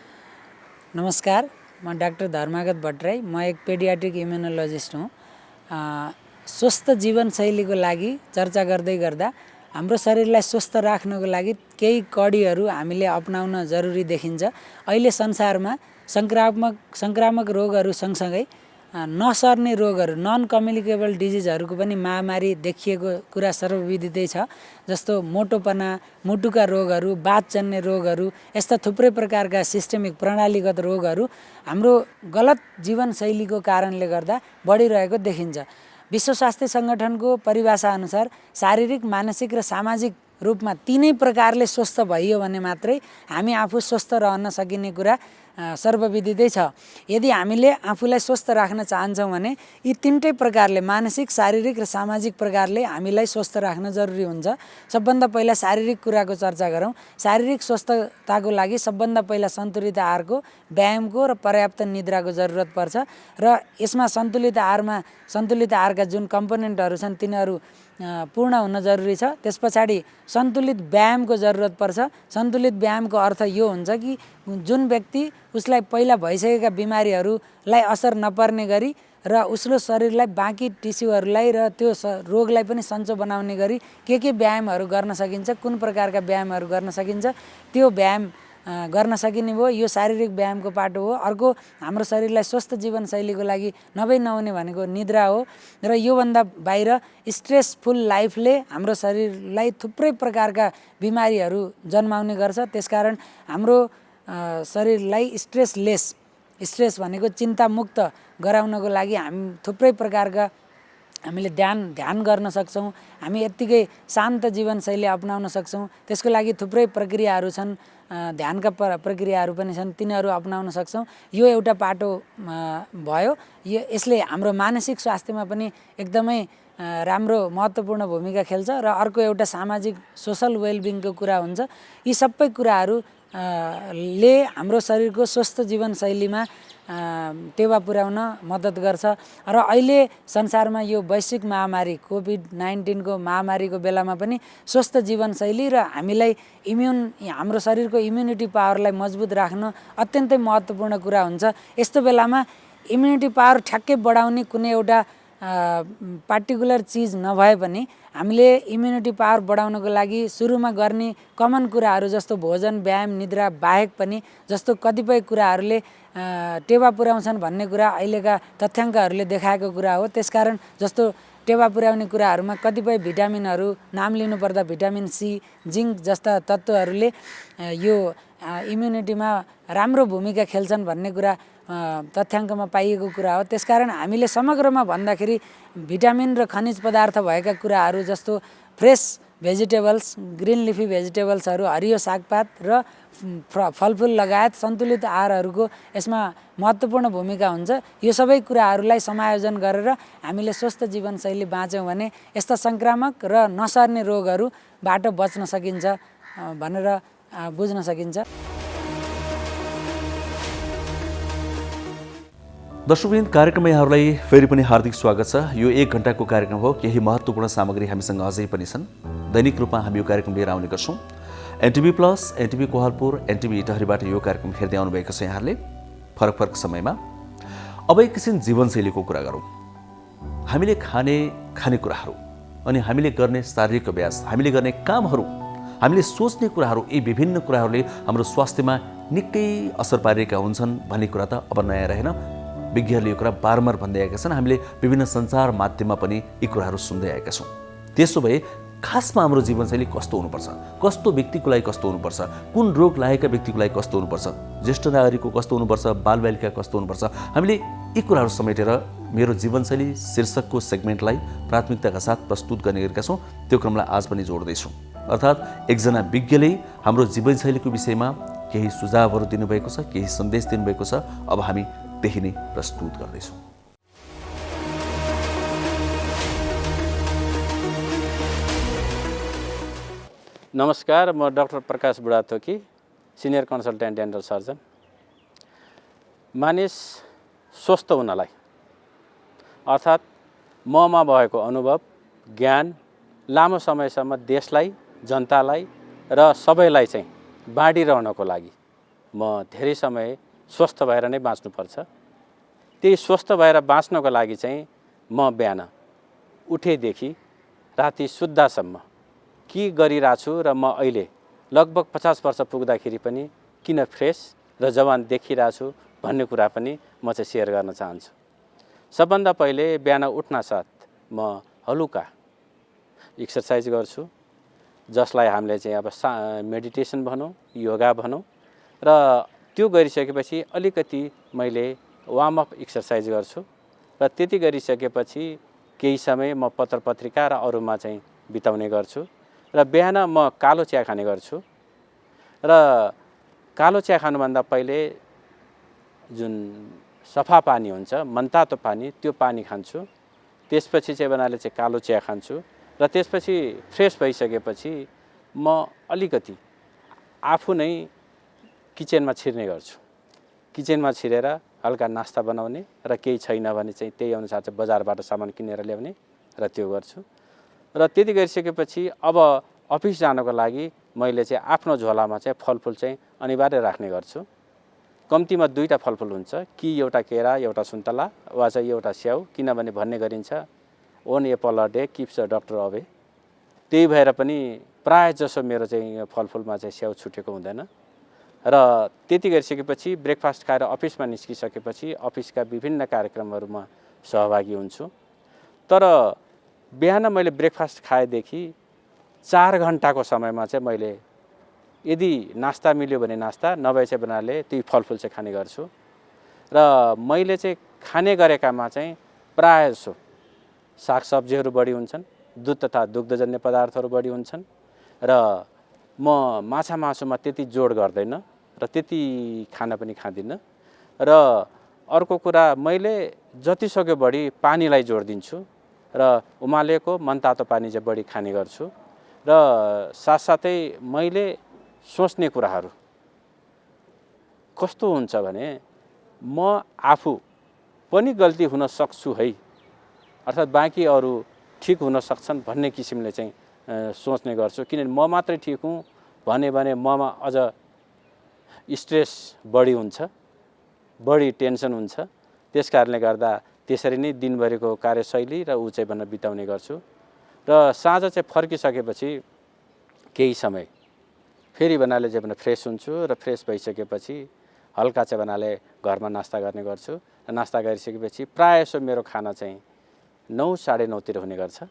नमस्कार, म डाक्टर धर्मागत भट्टराई, म एक पेडियाट्रिक इम्युनोलोजिस्ट हुँ। स्वस्थ जीवनशैलीको लागि चर्चा गर्दै गर्दा हाम्रो शरीरलाई स्वस्थ राख्नको लागि केही कडीहरू हामीले अपनाउन जरुरी देखिन्छ। अहिले संसारमा संक्रामक रोगहरू सँगसँगै नसर्ने रोगहरू, नन कम्युनिकेबल डिजिजहरूको पनि महामारी देखिएको कुरा सर्वविदितै छ। जस्तो मोटोपना, मुटुका रोगहरू, बातजन्य रोगहरू, यस्ता थुप्रै प्रकारका सिस्टेमिक प्रणालीगत रोगहरू हाम्रो गलत जीवनशैलीको कारणले गर्दा बढिरहेको देखिन्छ। विश्व स्वास्थ्य सङ्गठनको परिभाषा अनुसार शारीरिक, मानसिक र सामाजिक रूपमा 3 प्रकारले स्वस्थ भइयो भने मात्रै हामी आफू स्वस्थ रहन सकिने कुरा सर्वविदितै छ। यदि हामीले आफूलाई स्वस्थ राख्न चाहन्छौँ भने यी 3टै प्रकारले, मानसिक, शारीरिक र सामाजिक प्रकारले हामीलाई स्वस्थ राख्न जरुरी हुन्छ। सबभन्दा पहिला शारीरिक कुराको चर्चा गरौँ। शारीरिक स्वस्थताको लागि सबभन्दा पहिला सन्तुलित आहारको, व्यायामको र पर्याप्त निद्राको जरुरत पर्छ र यसमा सन्तुलित आहारका जुन कम्पोनेन्टहरू छन् तिनीहरू पूर्ण हुन जरुरी छ। त्यस पछाडि सन्तुलित व्यायामको जरुरत पर्छ। सन्तुलित व्यायामको अर्थ यो हुन्छ कि जुन व्यक्ति उसलाई पहिला भइसकेका बिमारीहरूलाई असर नपर्ने गरी र उसको शरीरलाई, बाँकी टिस्युहरूलाई र त्यो रोगलाई पनि सन्चो बनाउने गरी के व्यायामहरू गर्न सकिन्छ, कुन प्रकारका व्यायामहरू गर्न सकिन्छ, त्यो व्यायाम गर्न सकिने भयो। यो शारीरिक व्यायामको पाटो हो। अर्को, हाम्रो शरीरलाई स्वस्थ जीवनशैलीको लागि नहुने भनेको निद्रा हो र योभन्दा बाहिर स्ट्रेसफुल लाइफले हाम्रो शरीरलाई थुप्रै प्रकारका बिमारीहरू जन्माउने गर्छ। त्यसकारण हाम्रो शरीरलाई स्ट्रेस भनेको चिन्तामुक्त गराउनको लागि हामी थुप्रै प्रकारका हामीले ध्यान गर्न सक्छौँ। हामी यत्तिकै शान्त जीवनशैली अपनाउन सक्छौँ। त्यसको लागि थुप्रै प्रक्रियाहरू छन्, ध्यानका प्रक्रियाहरू पनि छन्, तिनीहरू अपनाउन सक्छौँ। यो एउटा पाटो भयो। यसले हाम्रो मानसिक स्वास्थ्यमा पनि एकदमै राम्रो महत्त्वपूर्ण भूमिका खेल्छ। र अर्को एउटा सामाजिक सोसल वेलबिङको कुरा हुन्छ। यी सबै कुराहरू ले हाम्रो शरीरको स्वस्थ जीवनशैलीमा टेवा पुर्याउन मद्दत गर्छ। र अहिले संसारमा यो वैश्विक महामारी कोभिड-19 को महामारीको बेलामा पनि स्वस्थ जीवनशैली र हामीलाई हाम्रो शरीरको इम्युनिटी पावरलाई मजबुत राख्न अत्यन्तै महत्त्वपूर्ण कुरा हुन्छ। यस्तो बेलामा इम्युनिटी पावर ठ्याक्कै बढाउने कुनै एउटा पार्टिकुलर चिज नभए पनि हामीले इम्युनिटी पावर बढाउनको लागि सुरुमा गर्ने कमन कुराहरू जस्तो भोजन व्यायाम निद्रा बाहेक पनि जस्तो कतिपय कुराहरूले टेवा पुर्याउँछन् भन्ने कुरा अहिलेका तथ्याङ्कहरूले देखाएको कुरा हो। त्यसकारण जस्तो टेवा पुर्याउने कुराहरूमा कतिपय भिटामिनहरू नाम लिनुपर्दा भिटामिन सी जिङ्क जस्ता तत्त्वहरूले यो इम्युनिटीमा राम्रो भूमिका खेल्छन् भन्ने कुरा तथ्याङ्कमा पाइएको कुरा हो। त्यसकारण हामीले समग्रमा भन्दाखेरि भिटामिन र खनिज पदार्थ भएका कुराहरू जस्तो फ्रेस भेजिटेबल्स ग्रिन लिफी भेजिटेबल्सहरू हरियो सागपात र फलफुल लगायत सन्तुलित आहारहरूको यसमा महत्त्वपूर्ण भूमिका हुन्छ। यो सबै कुराहरूलाई समायोजन गरेर हामीले स्वस्थ जीवनशैली बाँच्यौँ भने यस्ता सङ्क्रामक र नसर्ने रोगहरूबाट बच्न सकिन्छ भनेर बुझ्न सकिन्छ। दर्शकवृन्द, कार्यक्रममा यहाँहरूलाई फेरि पनि हार्दिक स्वागत छ। यो 1 घण्टाको कार्यक्रम हो। केही महत्त्वपूर्ण सामग्री हामीसँग अझै पनि छन्। दैनिक रूपमा हामी यो कार्यक्रम लिएर आउने गर्छौँ। NTV plus, NTV Kohalpur, NTV इटहरीबाट यो कार्यक्रम हेर्दै आउनुभएको छ यहाँहरूले फरक फरक समयमा। अब एकछिन जीवनशैलीको कुरा गरौँ। हामीले खानेकुराहरू अनि हामीले गर्ने शारीरिक अभ्यास, हामीले गर्ने कामहरू, हामीले सोच्ने कुराहरू, यी विभिन्न कुराहरूले हाम्रो स्वास्थ्यमा निकै असर पारिरहेका हुन्छन् भन्ने कुरा त अब नयाँ रहेन। विज्ञहरूले यो कुरा बारम्बार भन्दै आएका छन्। हामीले विभिन्न सञ्चार माध्यममा पनि यी कुराहरू सुन्दै आएका छौँ। त्यसो भए खासमा हाम्रो जीवनशैली कस्तो हुनुपर्छ, कस्तो व्यक्तिको लागि कस्तो हुनुपर्छ, कुन रोग लागेका व्यक्तिको लागि कस्तो हुनुपर्छ, ज्येष्ठ नागरिकको कस्तो हुनुपर्छ, बालबालिका कस्तो हुनुपर्छ, हामीले यी कुराहरू समेटेर मेरो जीवनशैली शीर्षकको सेगमेन्टलाई प्राथमिकताका साथ प्रस्तुत गर्ने गरेका छौँ। त्यो क्रमलाई आज पनि जोड्दैछौँ। अर्थात् एकजना विज्ञले हाम्रो जीवनशैलीको विषयमा केही सुझावहरू दिनुभएको छ, केही सन्देश दिनुभएको छ। अब हामी त्यही नै प्रस्तुत गर्दैछौँ। नमस्कार, म doctor Prakash Budhathoki, senior consultant dental surgeon. मानिस स्वस्थ हुनलाई अर्थात् ममा भएको अनुभव ज्ञान लामो समयसम्म देशलाई, जनतालाई र सबैलाई चाहिँ बाँडिरहनको लागि म धेरै समय स्वस्थ भएर नै बाँच्नुपर्छ। त्यही स्वस्थ भएर बाँच्नको लागि चाहिँ म बिहान उठेदेखि राति सुत्दासम्म के गरिरहेको छु र म अहिले लगभग 50 वर्ष पुग्दाखेरि पनि किन फ्रेस र जवान देखिरहेको छु भन्ने कुरा पनि म चाहिँ सेयर गर्न चाहन्छु। सबभन्दा पहिले बिहान उठ्नासाथ म हलुका एक्सर्साइज गर्छु, जसलाई हामीले चाहिँ अब मेडिटेसन भनौँ, योगा भनौँ। र त्यो गरिसकेपछि अलिकति मैले वार्मअप एक्सर्साइज गर्छु र त्यति गरिसकेपछि केही समय म पत्रपत्रिका र अरूमा चाहिँ बिताउने गर्छु। र बिहान म कालो चिया खाने गर्छु र कालो चिया खानुभन्दा पहिले जुन सफा पानी हुन्छ, मनतातो पानी, त्यो पानी खान्छु। त्यसपछि चाहिँ बनाले चाहिँ कालो चिया खान्छु र त्यसपछि फ्रेस भइसकेपछि म अलिकति आफू नै किचनमा छिर्ने गर्छु। किचनमा छिरेर हल्का नास्ता बनाउने र केही छैन भने चाहिँ त्यही अनुसार चाहिँ बजारबाट सामान किनेर ल्याउने र त्यो गर्छु। र त्यति गरिसकेपछि अब अफिस जानको लागि मैले चाहिँ आफ्नो झोलामा चाहिँ फलफुल चाहिँ अनिवार्य राख्ने गर्छु। कम्तीमा 2टा फलफुल हुन्छ, कि एउटा केरा, एउटा सुन्तला वा चाहिँ एउटा स्याउ, किनभने भन्ने गरिन्छ one apple a day keeps a doctor away। त्यही भएर पनि प्राय जसो मेरो चाहिँ फलफुलमा चाहिँ स्याउ छुटेको हुँदैन। र त्यति गरिसकेपछि ब्रेकफास्ट खाएर अफिसमा निस्किसकेपछि अफिसका विभिन्न कार्यक्रमहरूमा सहभागी हुन्छु। तर बिहान मैले ब्रेकफास्ट खाएदेखि 4 घण्टाको समयमा चाहिँ मैले यदि नास्ता मिल्यो भने नास्ता, नभए चाहिँ बनाले त्यही फलफुल चाहिँ खाने गर्छु। र मैले चाहिँ खाने गरेकामा चाहिँ प्राय जसो सागसब्जीहरू बढी हुन्छन्, दुध तथा दुग्धजन्य पदार्थहरू बढी हुन्छन् र म माछा मासुमा त्यति जोड गर्दैन र त्यति खाना पनि खाँदिनँ। र अर्को कुरा, मैले जतिसक्यो बढी पानीलाई जोड दिन्छु र उमालेको मनतातो पानी चाहिँ बढी खाने गर्छु। र साथसाथै मैले सोच्ने कुराहरू कस्तो हुन्छ भने म आफू पनि गल्ती हुन सक्छु है, अर्थात् बाँकी अरू ठिक हुन सक्छन् भन्ने किसिमले चाहिँ सोच्ने गर्छु। किनभने म मात्रै ठिक हुँ भने ममा अझ स्ट्रेस बढी हुन्छ, बढी टेन्सन हुन्छ। त्यस कारणले गर्दा त्यसरी नै दिनभरिको कार्यशैली र ऊ चाहिँ भन्न बिताउने गर्छु र साँझ चाहिँ फर्किसकेपछि केही समय फेरि भन्नाले चाहिँ भन्न फ्रेस हुन्छु र फ्रेस भइसकेपछि हल्का चाहिँ भन्नाले घरमा नास्ता गर्ने गर्छु र नास्ता गरिसकेपछि प्रायः जसो मेरो खाना चाहिँ 9 साढे 9 हुने गर्छ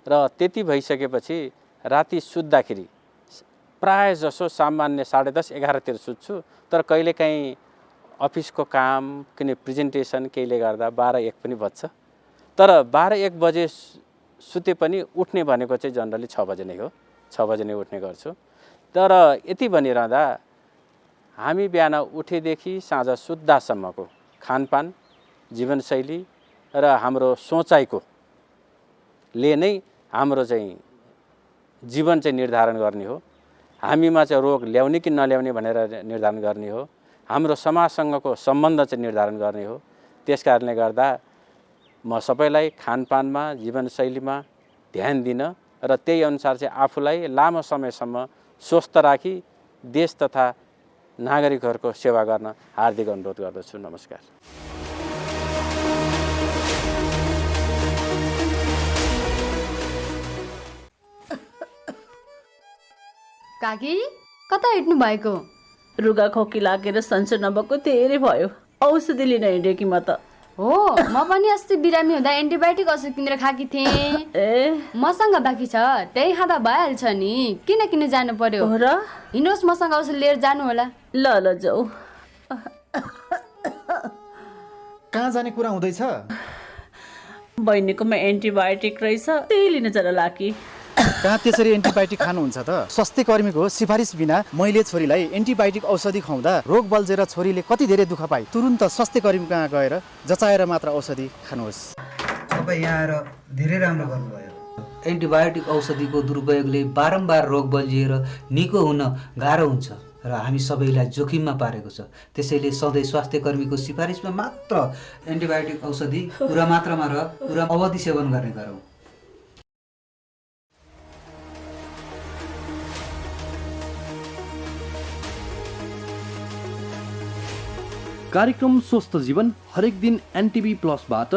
र त्यति भइसकेपछि राति सुत्दाखेरि प्रायः जसो सामान्य 10:30 11 सुत्छु तर कहिलेकाहीँ अफिसको काम कुनै प्रेजेन्टेसन केहीले गर्दा 12-1 पनि बज्छ तर 12-1 बजे सुते पनि उठ्ने भनेको चाहिँ जनरली 6 बजे नै हो 6 बजे नै उठ्ने गर्छु तर यति भनिरहँदा हामी बिहान उठेदेखि साँझ सुत्दासम्मको खानपान जीवनशैली र हाम्रो सोचाइको ले नै हाम्रो चाहिँ जीवन चाहिँ निर्धारण गर्ने हो हामीमा चाहिँ रोग ल्याउने कि नल्याउने भनेर निर्धारण गर्ने हो हाम्रो समाजसँगको सम्बन्ध चाहिँ निर्धारण गर्ने हो त्यसकारणले गर्दा म सबैलाई खानपानमा जीवनशैलीमा ध्यान दिन र त्यही अनुसार चाहिँ आफूलाई लामो समयसम्म स्वस्थ राखी देश तथा नागरिकहरूको सेवा गर्न हार्दिक अनुरोध गर्दछु। नमस्कार। काकी कता हिँड्नु भएको? रुगा खोकी लागेर सन्चो नभएको धेरै भयो औषधि लिन हिँडेँ कि म त। हो म पनि अस्ति बिरामी हुँदा एन्टिबायोटिक औषध किनेर खाकी थिएँ। मसँग बाँकी छ त्यही खाँदा भइहाल्छ नि किन किन जानु पर्यो र? हिँड्नुहोस् मसँग औषध लिएर जानु होला। ल जाऊ। कहाँ जाने कुरा हुँदैछ? बहिनीकोमा एन्टिबायोटिक रहेछ त्यही लिन चला लाकी। कहाँ त्यसरी एन्टिबायोटिक खानुहुन्छ त? स्वास्थ्य कर्मीको सिफारिस बिना मैले छोरीलाई एन्टिबायोटिक औषधि खुवाउँदा रोग बल्झेर छोरीले कति धेरै दुःख पाए। तुरुन्त स्वास्थ्य कर्मी कहाँ गएर जचाएर मात्र औषधि खानुहोस्। तपाईँ यहाँ आएर धेरै राम्रो गर्नुभयो। एन्टिबायोटिक औषधिको दुरुपयोगले बारम्बार रोग बल्झिएर निको हुन गाह्रो हुन्छ र हामी सबैलाई जोखिममा पारेको छ। त्यसैले सधैँ स्वास्थ्य कर्मीको सिफारिसमा मात्र एन्टिबायोटिक औषधि पुरा मात्रामा र पुरा अवधि सेवन गर्ने गरौँ। कार्यक्रम स्वस्थ जीवन हरेक दिन एनटिभी प्लसबाट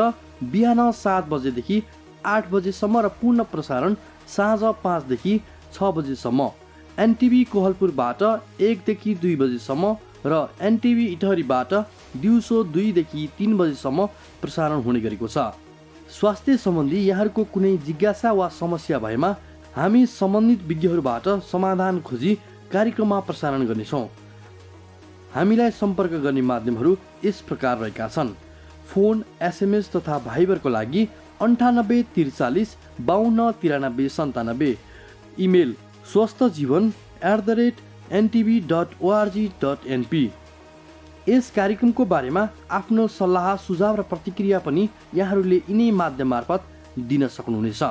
बिहान 7 बजेदेखि 8 बजेसम्म र पूर्ण प्रसारण साँझ 5 देखि 6 बजेसम्म एनटिभी कोहलपुरबाट 1 देखि 2 बजेसम्म र एनटिभी इटहरीबाट दिउँसो 2 देखि 3 बजेसम्म प्रसारण हुने गरेको छ। स्वास्थ्य सम्बन्धी यहाँहरूको कुनै जिज्ञासा वा समस्या भएमा हामी सम्बन्धित विज्ञहरूबाट समाधान खोजी कार्यक्रममा प्रसारण गर्नेछौँ। हामीलाई सम्पर्क गर्ने माध्यमहरू यस प्रकार रहेका छन्। फोन एसएमएस तथा भाइबरको लागि 98 43 52 93 97, इमेल swasthajievan@ntv.org.np। यस कार्यक्रमको बारेमा आफ्नो सल्लाह सुझाव र प्रतिक्रिया पनि यहाँहरूले यिनै माध्यम मार्फत दिन सक्नुहुनेछ।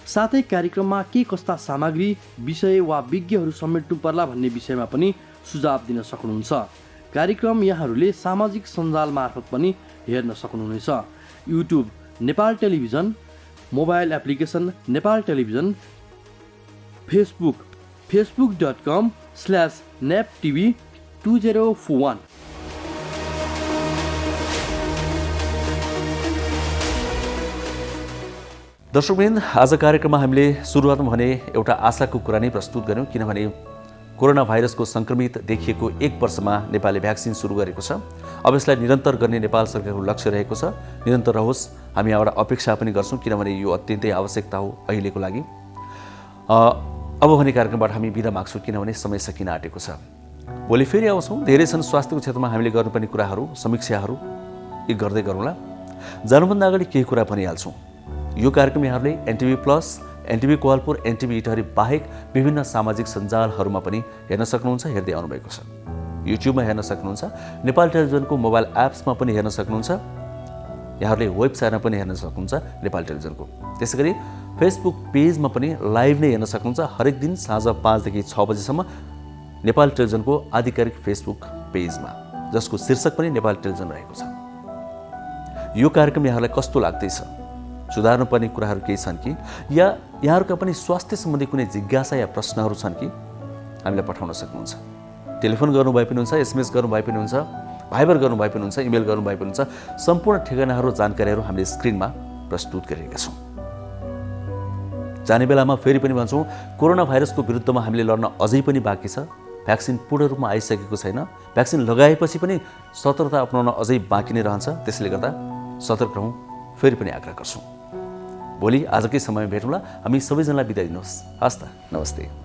साथै कार्यक्रममा के कस्ता सामग्री विषय वा विज्ञहरू समेट्नु पर्ला भन्ने विषयमा पनि सुझाव दिन सक्नुहुन्छ। कार्यक्रम यहाँहरूले सामाजिक सञ्जाल मार्फत पनि हेर्न सक्नुहुनेछ। YouTube Nepal television, mobile application Nepal television, Facebook facebook.com/neptv2041। दर्शकवृन्द, आज कार्यक्रममा हामीले सुरुवातमा भने एउटा आशाको कुरा नै प्रस्तुत गऱ्यौँ, किनभने कोरोना भाइरसको सङ्क्रमित देखिएको 1 वर्षमा नेपालले भ्याक्सिन सुरु गरेको छ। अब यसलाई निरन्तर गर्ने नेपाल सरकारको लक्ष्य रहेको छ। निरन्तर रहोस्, हामी यहाँबाट अपेक्षा पनि गर्छौँ, किनभने यो अत्यन्तै आवश्यकता हो अहिलेको लागि। अब भने कार्यक्रमबाट हामी बिदा माग्छौँ, किनभने समय सकिन आँटेको छ। भोलि फेरि आउँछौँ। धेरै छन् स्वास्थ्यको क्षेत्रमा हामीले गर्नुपर्ने कुराहरू, समीक्षाहरू यी गर्दै गरौँला। जानुभन्दा अगाडि केही कुरा भनिहाल्छौँ। यो कार्यक्रम यहाँहरूले NTV plus, NTV Kohalpur, NTV Itahari बाहेक विभिन्न सामाजिक सञ्जालहरूमा पनि हेर्न सक्नुहुन्छ, हेर्दै आउनुभएको छ। युट्युबमा हेर्न सक्नुहुन्छ, नेपाल टेलिभिजनको मोबाइल एप्समा पनि हेर्न सक्नुहुन्छ, यहाँहरूले वेबसाइटमा पनि हेर्न सक्नुहुन्छ नेपाल टेलिभिजनको। त्यसै गरी फेसबुक पेजमा पनि लाइभ नै हेर्न सक्नुहुन्छ। हरेक दिन साँझ 5 देखि 6 बजेसम्म नेपाल टेलिभिजनको आधिकारिक फेसबुक पेजमा, जसको शीर्षक पनि नेपाल टेलिभिजन रहेको छ। यो कार्यक्रम यहाँहरूलाई कस्तो लाग्दैछ? सुधार्नुपर्ने कुराहरू केही छन् कि, या यहाँहरूका पनि स्वास्थ्य सम्बन्धी कुनै जिज्ञासा या प्रश्नहरू छन् कि, हामीलाई पठाउन सक्नुहुन्छ। टेलिफोन गर्नुभए पनि हुन्छ, एसएमएस गर्नुभए पनि हुन्छ, भाइबर गर्नुभए पनि हुन्छ, इमेल गर्नुभए पनि हुन्छ। सम्पूर्ण ठेगानाहरू जानकारीहरू हामीले स्क्रिनमा प्रस्तुत गरिरहेका छौँ। जाने बेलामा फेरि पनि भन्छौँ, कोरोना भाइरसको विरुद्धमा हामीले लड्न अझै पनि बाँकी छ। भ्याक्सिन पूर्ण रूपमा आइसकेको छैन। भ्याक्सिन लगाएपछि पनि सतर्कता अपनाउन अझै बाँकी नै रहन्छ। त्यसले गर्दा सतर्क रहौँ, फेरि पनि आग्रह गर्छौँ। भोलि आजकै समयमा भेटौँला। हामी सबैजनालाई बिदा दिनुहोस्। हस् त, नमस्ते।